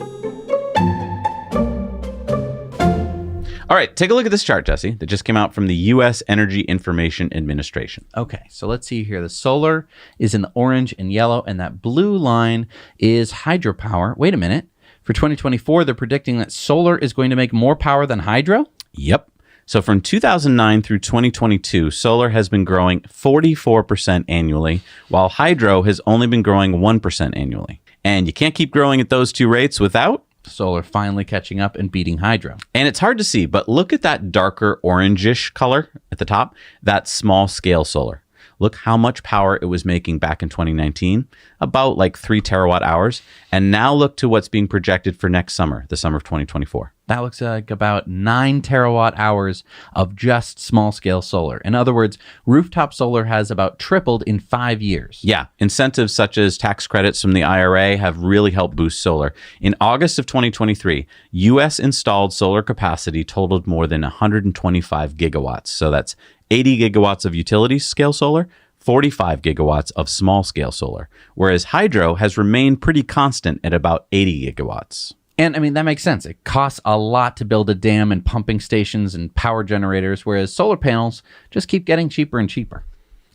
All right, take a look at this chart, Jesse, that just came out from the U.S. Energy Information Administration. Okay, so let's see here. The solar is in the orange and yellow, and that blue line is hydropower. Wait a minute. For 2024, they're predicting that solar is going to make more power than hydro? Yep. So from 2009 through 2022, solar has been growing 44% annually, while hydro has only been growing 1% annually. And you can't keep growing at those two rates without solar finally catching up and beating hydro. And it's hard to see, but look at that darker orangish color at the top. That's small scale solar. Look how much power it was making back in 2019, about like 3 terawatt hours. And now look to what's being projected for next summer, the summer of 2024. That looks like about 9 terawatt hours of just small scale solar. In other words, rooftop solar has about tripled in 5 years. Yeah, incentives such as tax credits from the IRA have really helped boost solar. In August of 2023, U.S. installed solar capacity totaled more than 125 gigawatts. So that's 80 gigawatts of utility scale solar, 45 gigawatts of small scale solar, whereas hydro has remained pretty constant at about 80 gigawatts. And I mean, that makes sense. It costs a lot to build a dam and pumping stations and power generators, whereas solar panels just keep getting cheaper and cheaper.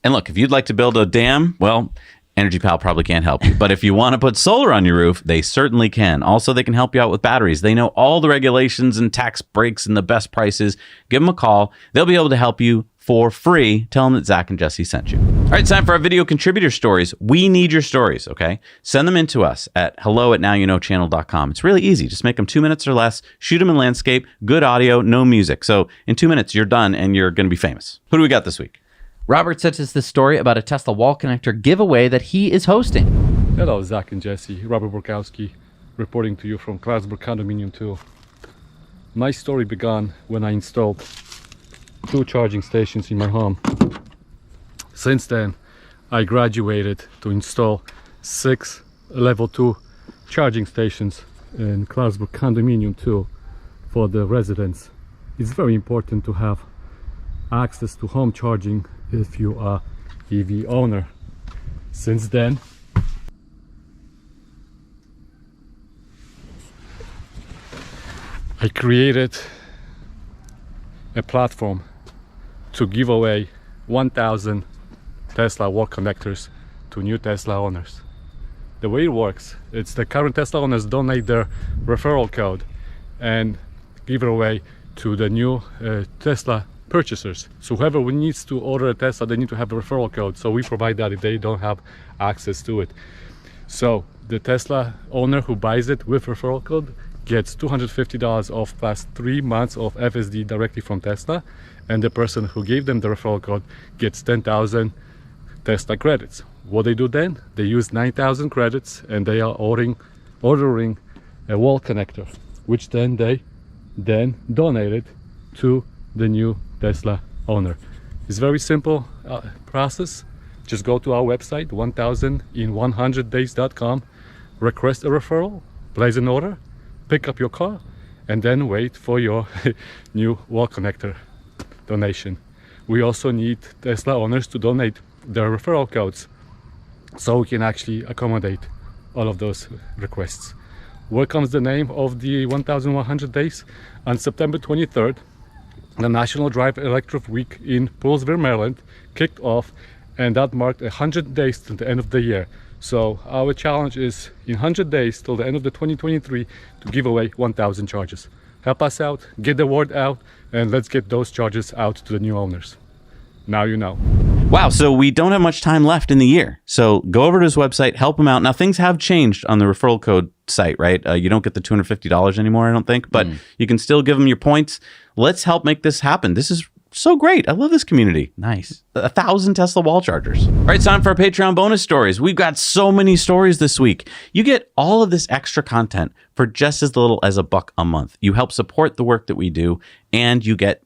And look, if you'd like to build a dam, well, Energy Pal probably can't help you. But if you want to put solar on your roof, they certainly can. Also, they can help you out with batteries. They know all the regulations and tax breaks and the best prices. Give them a call. They'll be able to help you for free. Tell them that Zach and Jesse sent you. All right, it's time for our video contributor stories. We need your stories, okay? Send them in to us at hello@nowyouknowchannel.com. It's really easy. Just make them 2 minutes or less. Shoot them in landscape. Good audio, no music. So in 2 minutes, you're done and you're going to be famous. Who do we got this week? Robert sent us this story about a Tesla wall connector giveaway that he is hosting. Hello, Zach and Jesse. Robert Borkowski reporting to you from Clarksburg Condominium 2. My story began when I installed 2 charging stations in my home. Since then, I graduated to install 6 level 2 charging stations in Clarksburg Condominium 2 for the residents. It's very important to have access to home charging if you are EV owner. Since then, I created a platform to give away 1,000 Tesla wall connectors to new Tesla owners. The way it works, it's the current Tesla owners donate their referral code and give it away to the new Tesla purchasers. So whoever needs to order a Tesla, they need to have a referral code. So we provide that if they don't have access to it. So the Tesla owner who buys it with referral code gets $250 off plus 3 months of FSD directly from Tesla. And the person who gave them the referral code gets 10,000 Tesla credits. What they do then? They use 9,000 credits and they are ordering a wall connector, which then they donate it to the new Tesla owner. It's very simple process. Just go to our website 1000in100days.com, request a referral, place an order, pick up your car, and then wait for your new wall connector donation. We also need Tesla owners to donate their referral codes so we can actually accommodate all of those requests. Where comes the name of the 1100 days? On September 23rd, the National Drive Electric Week in Poolesville, Maryland kicked off, and that marked 100 days to the end of the year. So our challenge is in 100 days till the end of the 2023 to give away 1,000 chargers. Help us out, get the word out, and let's get those chargers out to the new owners. Now you know. Wow, so we don't have much time left in the year. So go over to his website, help him out. Now, things have changed on the referral code site, right? You don't get the $250 anymore, I don't think, but you can still give him your points. Let's help make this happen. This is so great. I love this community. Nice. 1,000 Tesla wall chargers. All right, it's time for our Patreon bonus stories. We've got so many stories this week. You get all of this extra content for just as little as $1 a month. You help support the work that we do, and you get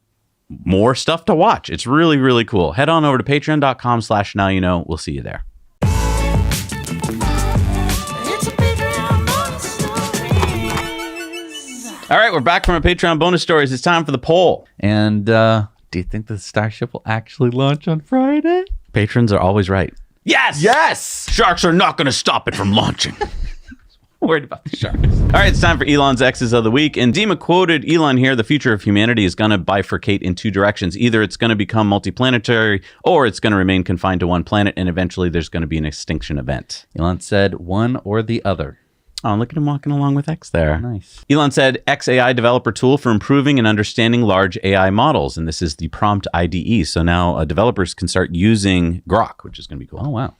more stuff to watch. It's really, really cool. Head on over to patreon.com/nowyouknow. We'll see you there. All right, we're back from our Patreon bonus stories. It's time for the poll. And do you think the Starship will actually launch on Friday? Patrons are always right. Yes! Yes! Sharks are not going to stop it from launching. Worried about the sharks. All right, it's time for Elon's X's of the week. And Dima quoted Elon here, the future of humanity is going to bifurcate in 2 directions. Either it's going to become multiplanetary or it's going to remain confined to one planet, and eventually there's going to be an extinction event. Elon said one or the other. Oh, look at him walking along with X there. Nice. Elon said, X AI developer tool for improving and understanding large AI models. And this is the prompt IDE. So now developers can start using Grok, which is going to be cool. Oh, wow.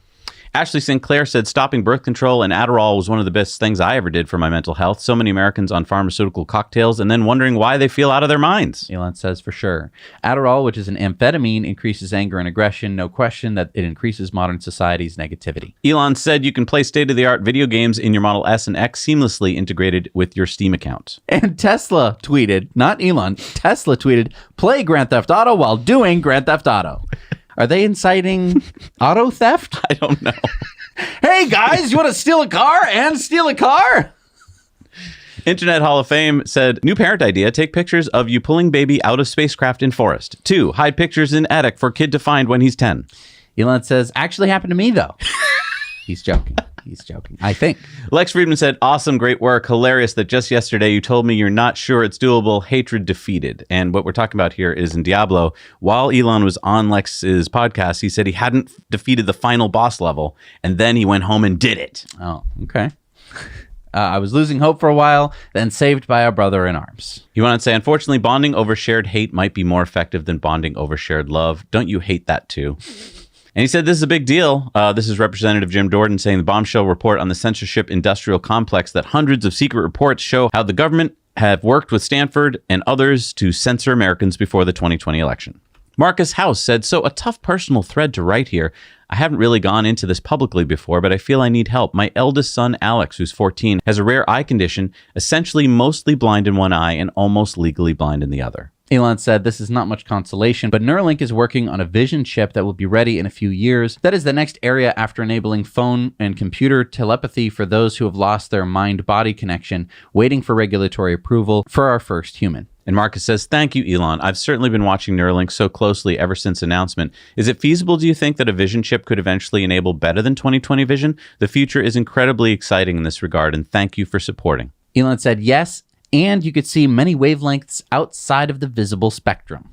Ashley Sinclair said, stopping birth control and Adderall was one of the best things I ever did for my mental health. So many Americans on pharmaceutical cocktails and then wondering why they feel out of their minds. Elon says for sure. Adderall, which is an amphetamine, increases anger and aggression. No question that it increases modern society's negativity. Elon said you can play state-of-the-art video games in your Model S and X seamlessly integrated with your Steam account. And Tesla tweeted, not Elon, Tesla tweeted, play Grand Theft Auto while doing Grand Theft Auto. Are they inciting auto theft? I don't know. Hey, guys, you want to steal a car and steal a car? Internet Hall of Fame said, new parent idea, take pictures of you pulling baby out of spacecraft in forest. 2, hide pictures in attic for kid to find when he's 10. Elon says, actually happened to me, though. He's joking. He's joking, I think. Lex Friedman said, awesome, great work. Hilarious that just yesterday you told me you're not sure it's doable. Hatred defeated. And what we're talking about here is in Diablo, while Elon was on Lex's podcast, he said he hadn't defeated the final boss level, and then he went home and did it. Oh, okay. I was losing hope for a while, then saved by our brother in arms. You want to say, unfortunately, bonding over shared hate might be more effective than bonding over shared love. Don't you hate that too? And he said, this is a big deal. This is Representative Jim Jordan saying the bombshell report on the censorship industrial complex that hundreds of secret reports show how the government have worked with Stanford and others to censor Americans before the 2020 election. Marcus House said, so a tough personal thread to write here. I haven't really gone into this publicly before, but I feel I need help. My eldest son, Alex, who's 14, has a rare eye condition, essentially mostly blind in one eye and almost legally blind in the other. Elon said this is not much consolation, but Neuralink is working on a vision chip that will be ready in a few years. That is the next area after enabling phone and computer telepathy for those who have lost their mind-body connection, waiting for regulatory approval for our first human. And Marcus says, thank you, Elon. I've certainly been watching Neuralink so closely ever since announcement. Is it feasible, do you think, that a vision chip could eventually enable better than 2020 vision? The future is incredibly exciting in this regard, and thank you for supporting. Elon said yes, and you could see many wavelengths outside of the visible spectrum.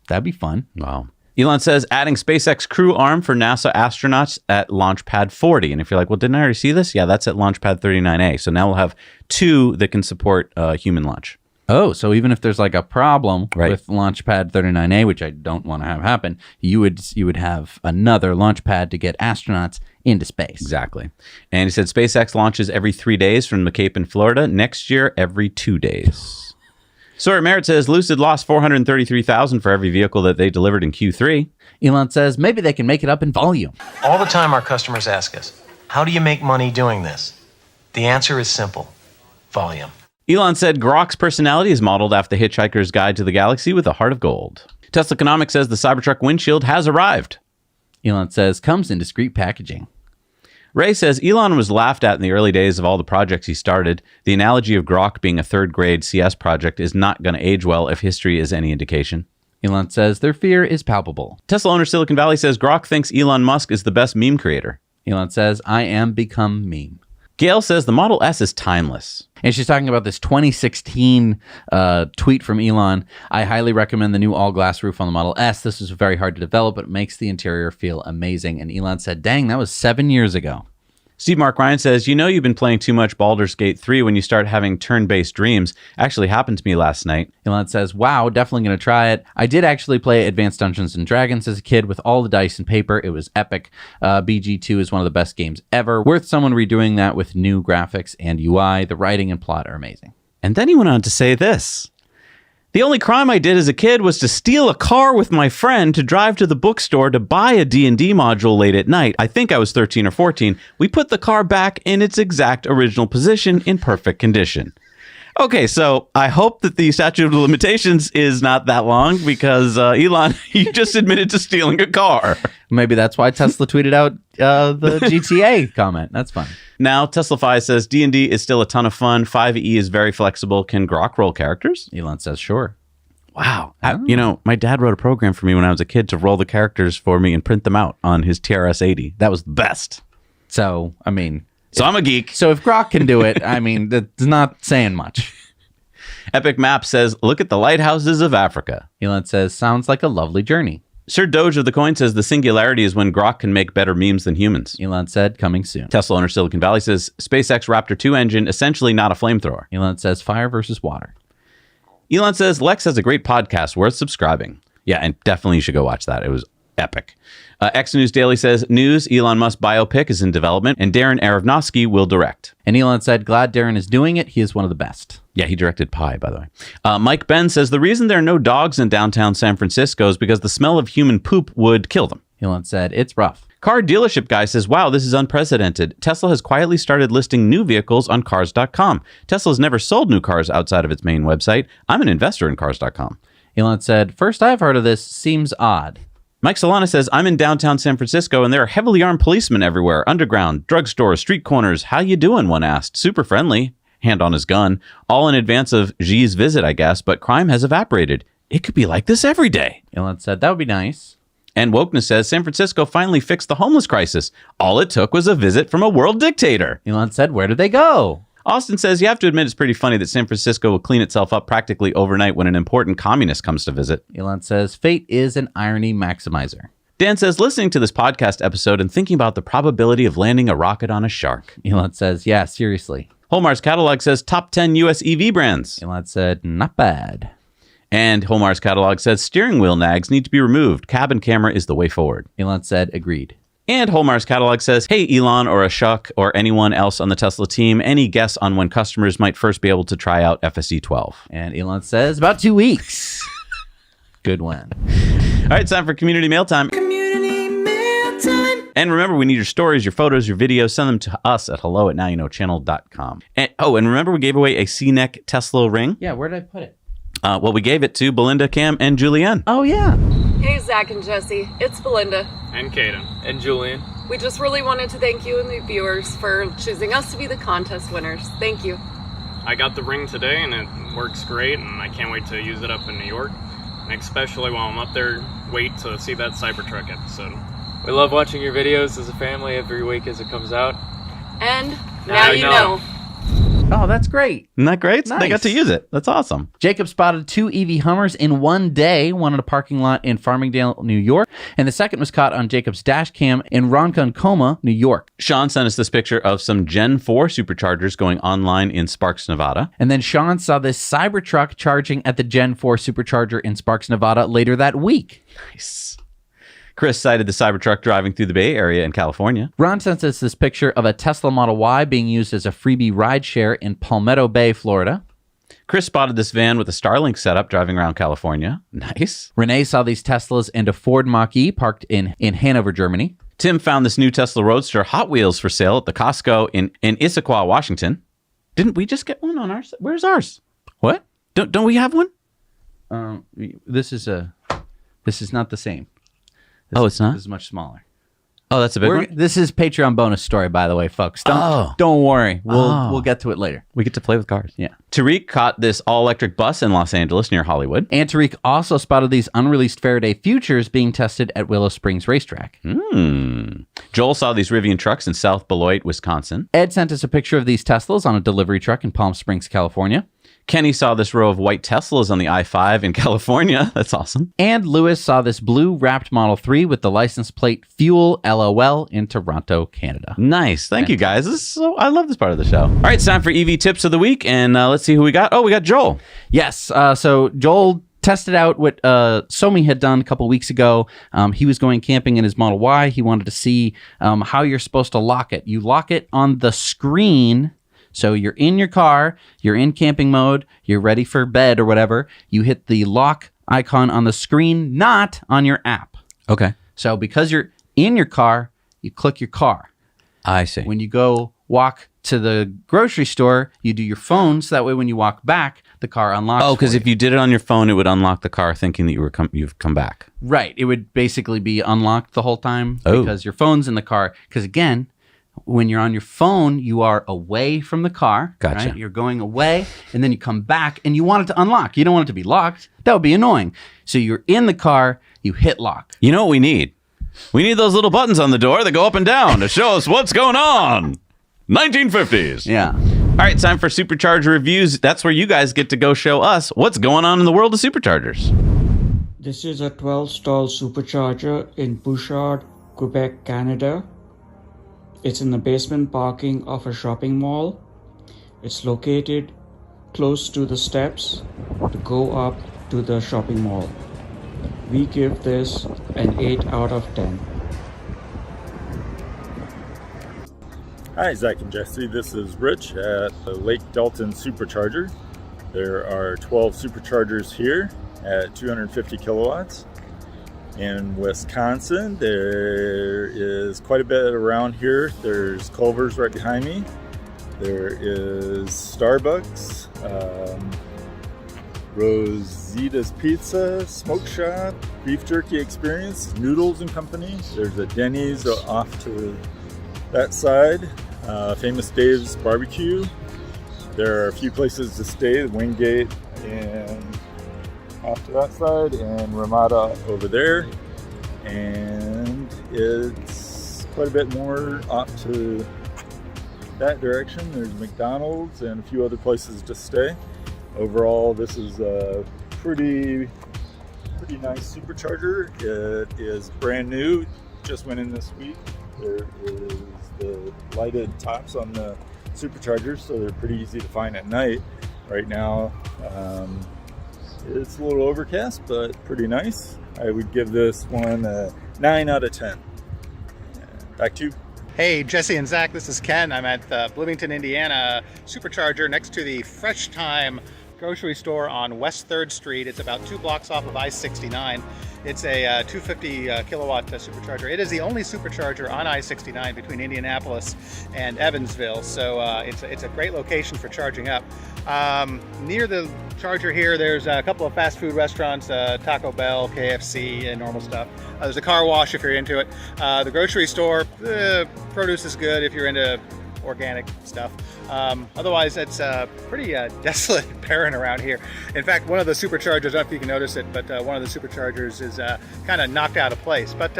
That'd be fun. Wow. Elon says, adding SpaceX crew arm for NASA astronauts at Launch Pad 40. And if you're like, well, didn't I already see this? Yeah, that's at Launch Pad 39A. So now we'll have 2 that can support human launch. Oh, so even if there's like a problem with Launchpad 39A, which I don't want to have happen, you would have another launch pad to get astronauts into space. Exactly. And he said SpaceX launches every 3 days from the Cape in Florida. Next year, every 2 days. Sawyer Merritt says Lucid lost $433,000 for every vehicle that they delivered in Q3. Elon says maybe they can make it up in volume. All the time our customers ask us, how do you make money doing this? The answer is simple. Volume. Elon said Grok's personality is modeled after the Hitchhiker's Guide to the Galaxy with a heart of gold. Tesla Economics says the Cybertruck windshield has arrived. Elon says comes in discreet packaging. Ray says Elon was laughed at in the early days of all the projects he started. The analogy of Grok being a third-grade CS project is not going to age well if history is any indication. Elon says their fear is palpable. Tesla owner Silicon Valley says Grok thinks Elon Musk is the best meme creator. Elon says, I am become meme. Gail says the Model S is timeless. And she's talking about this 2016 tweet from Elon. I highly recommend the new all-glass roof on the Model S. This is very hard to develop, but it makes the interior feel amazing. And Elon said, dang, that was 7 years ago. Steve Mark Ryan says, you know you've been playing too much Baldur's Gate 3 when you start having turn-based dreams. Actually happened to me last night. Elon says, wow, definitely going to try it. I did actually play Advanced Dungeons & Dragons as a kid with all the dice and paper. It was epic. BG2 is one of the best games ever. Worth someone redoing that with new graphics and UI. The writing and plot are amazing. And then he went on to say this. The only crime I did as a kid was to steal a car with my friend to drive to the bookstore to buy a D&D module late at night. I think I was 13 or 14. We put the car back in its exact original position in perfect condition. Okay, so I hope that the statute of limitations is not that long because Elon, you just admitted to stealing a car. Maybe that's why Tesla tweeted out the GTA comment. That's fun. Now, Teslafy says D&D is still a ton of fun. 5e is very flexible. Can Grok roll characters? Elon says sure. Wow. You know, my dad wrote a program for me when I was a kid to roll the characters for me and print them out on his TRS-80. That was the best. So, I mean... So I'm a geek. So if Grok can do it, I mean, that's not saying much. Epic Map says, look at the lighthouses of Africa. Elon says, sounds like a lovely journey. Sir Doge of the Coin says, the singularity is when Grok can make better memes than humans. Elon said, coming soon. Tesla owner Silicon Valley says, SpaceX Raptor 2 engine, essentially not a flamethrower. Elon says, fire versus water. Elon says, Lex has a great podcast worth subscribing. Yeah, and definitely you should go watch that. It was epic. X News Daily says, news, Elon Musk biopic is in development and Darren Aronofsky will direct. And Elon said, glad Darren is doing it. He is one of the best. Yeah, he directed Pi, by the way. Mike Ben says, the reason there are no dogs in downtown San Francisco is because the smell of human poop would kill them. Elon said, it's rough. Car dealership guy says, wow, this is unprecedented. Tesla has quietly started listing new vehicles on cars.com. Tesla has never sold new cars outside of its main website. I'm an investor in cars.com. Elon said, first I've heard of this, seems odd. Mike Solana says, I'm in downtown San Francisco and there are heavily armed policemen everywhere. Underground, drugstores, street corners. How you doing? One asked. Super friendly. Hand on his gun. All in advance of Xi's visit, I guess, but crime has evaporated. It could be like this every day. Elon said, that would be nice. And Wokeness says San Francisco finally fixed the homeless crisis. All it took was a visit from a world dictator. Elon said, where did they go? Austin says, you have to admit it's pretty funny that San Francisco will clean itself up practically overnight when an important communist comes to visit. Elon says, fate is an irony maximizer. Dan says, listening to this podcast episode and thinking about the probability of landing a rocket on a shark. Elon says, yeah, seriously. Holmar's Catalog says, top 10 U.S. EV brands. Elon said, not bad. And Holmar's Catalog says, steering wheel nags need to be removed. Cabin camera is the way forward. Elon said, agreed. And Holmar's Catalog says, hey, Elon or Ashok or anyone else on the Tesla team, any guess on when customers might first be able to try out FSE 12? And Elon says, about 2 weeks. Good one. All right, it's time for Community Mail Time. Community mail time. And remember, we need your stories, your photos, your videos. Send them to us at hello@nowyouknowchannel.com. And remember we gave away a C-neck Tesla ring? Yeah, where did I put it? Well, we gave it to Belinda, Cam, and Julianne. Oh, yeah. Hey, Zach and Jesse. It's Belinda. And Kaden. And Julian. We just really wanted to thank you and the viewers for choosing us to be the contest winners. Thank you. I got the ring today, and it works great, and I can't wait to use it up in New York. And especially while I'm up there, wait to see that Cybertruck episode. We love watching your videos as a family every week as it comes out. And now you know. Oh, that's great. Isn't that great? Nice. They got to use it. That's awesome. Jacob spotted 2 EV Hummers in one day, one in a parking lot in Farmingdale, New York, and the second was caught on Jacob's dash cam in Ronkonkoma, New York. Sean sent us this picture of some Gen 4 Superchargers going online in Sparks, Nevada. And then Sean saw this Cybertruck charging at the Gen 4 Supercharger in Sparks, Nevada later that week. Nice. Chris cited the Cybertruck driving through the Bay Area in California. Ron sent us this picture of a Tesla Model Y being used as a freebie rideshare in Palmetto Bay, Florida. Chris spotted this van with a Starlink setup driving around California. Nice. Renee saw these Teslas and a Ford Mach-E parked in Hanover, Germany. Tim found this new Tesla Roadster Hot Wheels for sale at the Costco in Issaquah, Washington. Didn't we just get one on ours? Where's ours? What? Don't we have one? This is not the same. It's not? This is much smaller. Oh, that's a big one? This is Patreon bonus story, by the way, folks. Don't worry. We'll get to it later. We get to play with cars. Yeah. Tariq caught this all-electric bus in Los Angeles near Hollywood. And Tariq also spotted these unreleased Faraday Futures being tested at Willow Springs Racetrack. Joel saw these Rivian trucks in South Beloit, Wisconsin. Ed sent us a picture of these Teslas on a delivery truck in Palm Springs, California. Kenny saw this row of white Teslas on the I-5 in California. That's awesome. And Lewis saw this blue wrapped Model 3 with the license plate Fuel LOL in Toronto, Canada. Nice. Thank you, guys. I love this part of the show. All right, it's time for EV Tips of the Week, and let's see who we got. Oh, we got Joel. Yes. So Joel tested out what Somi had done a couple weeks ago. He was going camping in his Model Y. He wanted to see how you're supposed to lock it. You lock it on the screen. So you're in your car, you're in camping mode, you're ready for bed or whatever. You hit the lock icon on the screen, not on your app. Okay. So because you're in your car, you click your car. I see. When you go walk to the grocery store, you do your phone, so that way when you walk back, the car unlocks. Oh, because if you did it on your phone, it would unlock the car thinking that you've come back. Right. It would basically be unlocked the whole time because your phone's in the car. Because again, when you're on your phone, you are away from the car. Gotcha. Right? You're going away, and then you come back, and you want it to unlock. You don't want it to be locked. That would be annoying. So you're in the car, you hit lock. You know what we need? We need those little buttons on the door that go up and down to show us what's going on. 1950s. Yeah. All right, time for Supercharger reviews. That's where you guys get to go show us what's going on in the world of Superchargers. This is a 12-stall Supercharger in Bouchard, Quebec, Canada. It's in the basement parking of a shopping mall. It's located close to the steps to go up to the shopping mall. We give this an 8 out of 10. Hi, Zach and Jesse. This is Rich at the Lake Delton Supercharger. There are 12 Superchargers here at 250 kilowatts. In Wisconsin, there is quite a bit around here. There's Culver's right behind me. There is Starbucks, Rosita's Pizza, Smoke Shop, Beef Jerky Experience, Noodles and Company. There's a Denny's off to that side. Famous Dave's Barbecue. There are a few places to stay, Wingate and off to that side, and Ramada over there. and it's quite a bit more off to that direction. There's McDonald's and a few other places to stay. Overall, this is a pretty nice Supercharger. It is brand new, just went in this week. There is the lighted tops on the Superchargers, so they're pretty easy to find at night. Right now, it's a little overcast, but pretty nice. I would give this one a 9 out of 10. Back to you. Hey, Jesse and Zach, this is Ken. I'm at the Bloomington, Indiana Supercharger next to the Fresh Time grocery store on West 3rd Street. It's about 2 blocks off of I-69. It's a 250 kilowatt supercharger. It is the only supercharger on I-69 between Indianapolis and Evansville, so it's a great location for charging up. Near the charger here, there's a couple of fast food restaurants, Taco Bell, KFC, and normal stuff. There's a car wash if you're into it. The grocery store, produce is good if you're into organic stuff. Otherwise, it's pretty desolate and barren around here. In fact, one of the superchargers, I don't know if you can notice it, but one of the superchargers is kind of knocked out of place. But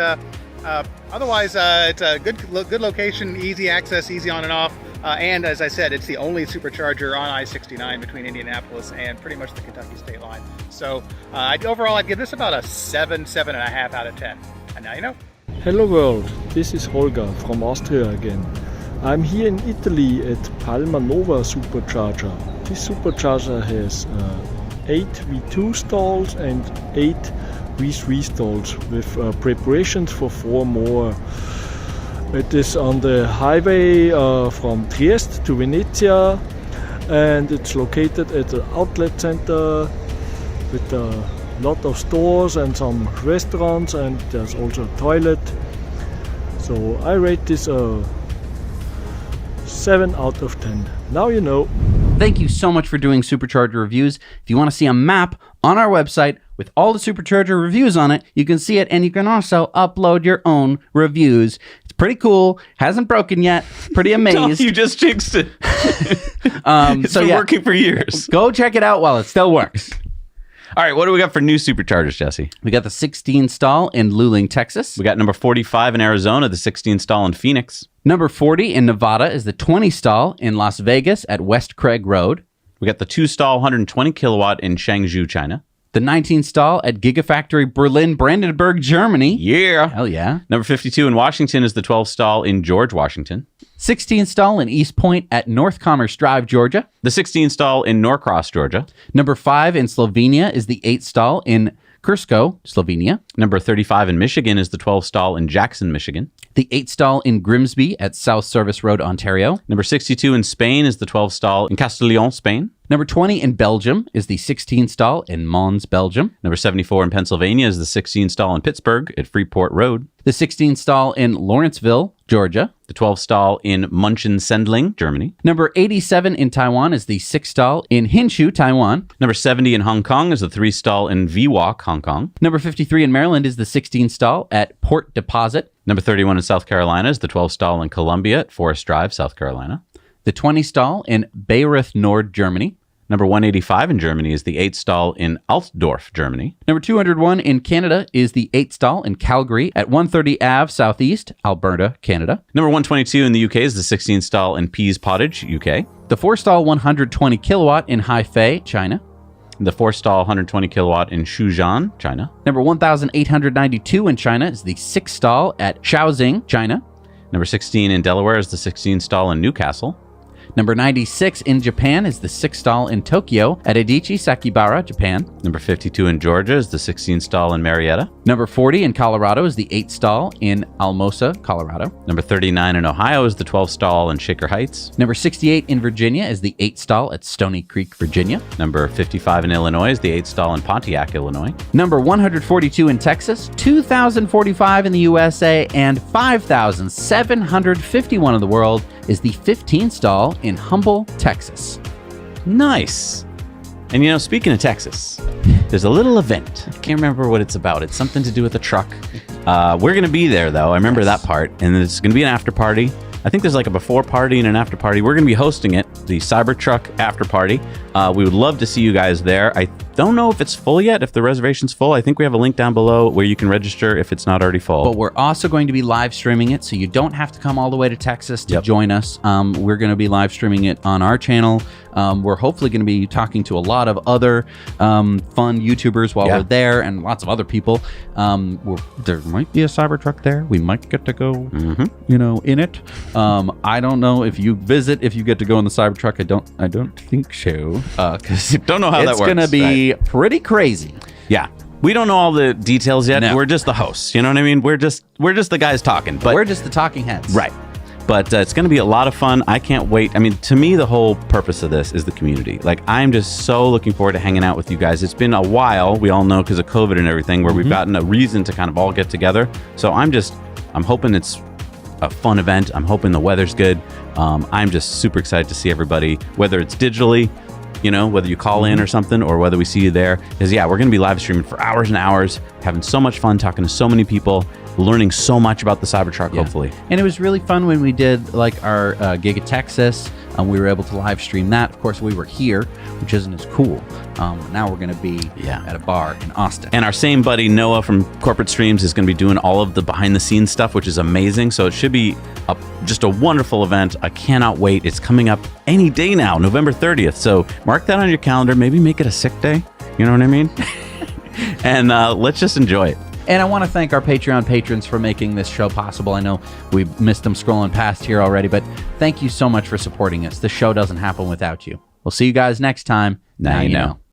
otherwise, it's a good location, easy access, easy on and off. And as I said, it's the only supercharger on I-69 between Indianapolis and pretty much the Kentucky state line. So overall, I'd give this about a 7.5 out of 10. And now you know. Hello world, this is Holger from Austria again. I'm here in Italy at Palma Nova Supercharger. This supercharger has 8 V2 stalls and 8 V3 stalls with preparations for 4 more. It is on the highway from Trieste to Venezia, and it's located at an outlet center with a lot of stores and some restaurants, and there's also a toilet. So I rate this a 7 out of 10. Now you know. Thank you so much for doing Supercharger reviews. If you want to see a map on our website with all the Supercharger reviews on it, you can see it, and you can also upload your own reviews. It's pretty cool. Hasn't broken yet. Pretty amazed. No, you just jinxed it. It's been working for years. Go check it out while it still works. All right, what do we got for new Superchargers, Jesse? We got the 16 stall in Luling, Texas. We got number 45 in Arizona, the 16 stall in Phoenix. Number 40 in Nevada is the 20 stall in Las Vegas at West Craig Road. We got the 2 stall 120 kilowatt in Changzhou, China. The 19 stall at Gigafactory Berlin, Brandenburg, Germany. Yeah. Hell yeah. Number 52 in Washington is the 12 stall in George, Washington. 16 stall in East Point at North Commerce Drive, Georgia. The 16 stall in Norcross, Georgia. Number 5 in Slovenia is the 8 stall in Krško, Slovenia. Number 35 in Michigan is the 12 stall in Jackson, Michigan. The 8 stall in Grimsby at South Service Road, Ontario. Number 62 in Spain is the 12 stall in Castellón, Spain. Number 20 in Belgium is the 16 stall in Mons, Belgium. Number 74 in Pennsylvania is the 16 stall in Pittsburgh at Freeport Road. The 16 stall in Lawrenceville, Georgia. The 12 stall in Munchen-Sendling, Germany. Number 87 in Taiwan is the 6 stall in Hsinchu, Taiwan. Number 70 in Hong Kong is the 3 stall in Vwalk, Hong Kong. Number 53 in Maryland is the 16 stall at Port Deposit. Number 31 in South Carolina is the 12 stall in Columbia at Forest Drive, South Carolina. The 20 stall in Bayreuth Nord, Germany. Number 185 in Germany is the 8 stall in Altdorf, Germany. Number 201 in Canada is the 8 stall in Calgary at 130 Ave Southeast, Alberta, Canada. Number 122 in the UK is the 16 stall in Pease Pottage, UK. The 4 stall 120 kilowatt in Haifei, China. The 4 stall 120 kilowatt in Shuzhen, China. Number 1892 in China is the 6 stall at Shaoxing, China. Number 16 in Delaware is the 16 stall in Newcastle. Number 96 in Japan is the 6 stall in Tokyo at Adichie Sakibara, Japan. Number 52 in Georgia is the 16 stall in Marietta. Number 40 in Colorado is the 8 stall in Almosa, Colorado. Number 39 in Ohio is the 12 stall in Shaker Heights. Number 68 in Virginia is the 8 stall at Stony Creek, Virginia. Number 55 in Illinois is the 8 stall in Pontiac, Illinois. Number 142 in Texas, 2,045 in the USA, and 5,751 in the world is the 15 stall in Humble, Texas. Nice. And you know, speaking of Texas, there's a little event. I can't remember what it's about. It's something to do with a truck. We're going to be there, though. I remember that part. And it's going to be an after party. I think there's like a before party and an after party. We're going to be hosting it, the Cybertruck after party. We would love to see you guys there. I don't know if it's full yet, if the reservation's full. I think we have a link down below where you can register if it's not already full. But we're also going to be live streaming it, so you don't have to come all the way to Texas to join us. We're going to be live streaming it on our channel. We're hopefully going to be talking to a lot of other fun YouTubers while we're there, and lots of other people. There might be a Cybertruck there. We might get to go, in it. I don't know if you get to go in the Cybertruck. I don't think so. Because don't know how that works. It's going to be pretty crazy. Yeah. We don't know all the details yet. No. We're just the hosts. You know what I mean? We're just the guys talking. But we're just the talking heads. Right. But it's going to be a lot of fun. I can't wait. I mean, to me, the whole purpose of this is the community. Like, I'm just so looking forward to hanging out with you guys. It's been a while, we all know, because of COVID and everything, where we've gotten a reason to kind of all get together. So I'm hoping it's a fun event. I'm hoping the weather's good. I'm just super excited to see everybody, whether it's digitally, whether you call in or something, or whether we see you there. Because, we're going to be live streaming for hours and hours, having so much fun, talking to so many people, learning so much about the Cybertruck, hopefully. And it was really fun when we did like our gig at Texas. We were able to live stream that. Of course, we were here, which isn't as cool. Now we're going to be at a bar in Austin. And our same buddy Noah from Corporate Streams is going to be doing all of the behind-the-scenes stuff, which is amazing. So it should be just a wonderful event. I cannot wait. It's coming up any day now, November 30th. So mark that on your calendar. Maybe make it a sick day. You know what I mean? And let's just enjoy it. And I want to thank our Patreon patrons for making this show possible. I know we missed them scrolling past here already, but thank you so much for supporting us. The show doesn't happen without you. We'll see you guys next time. Now you know.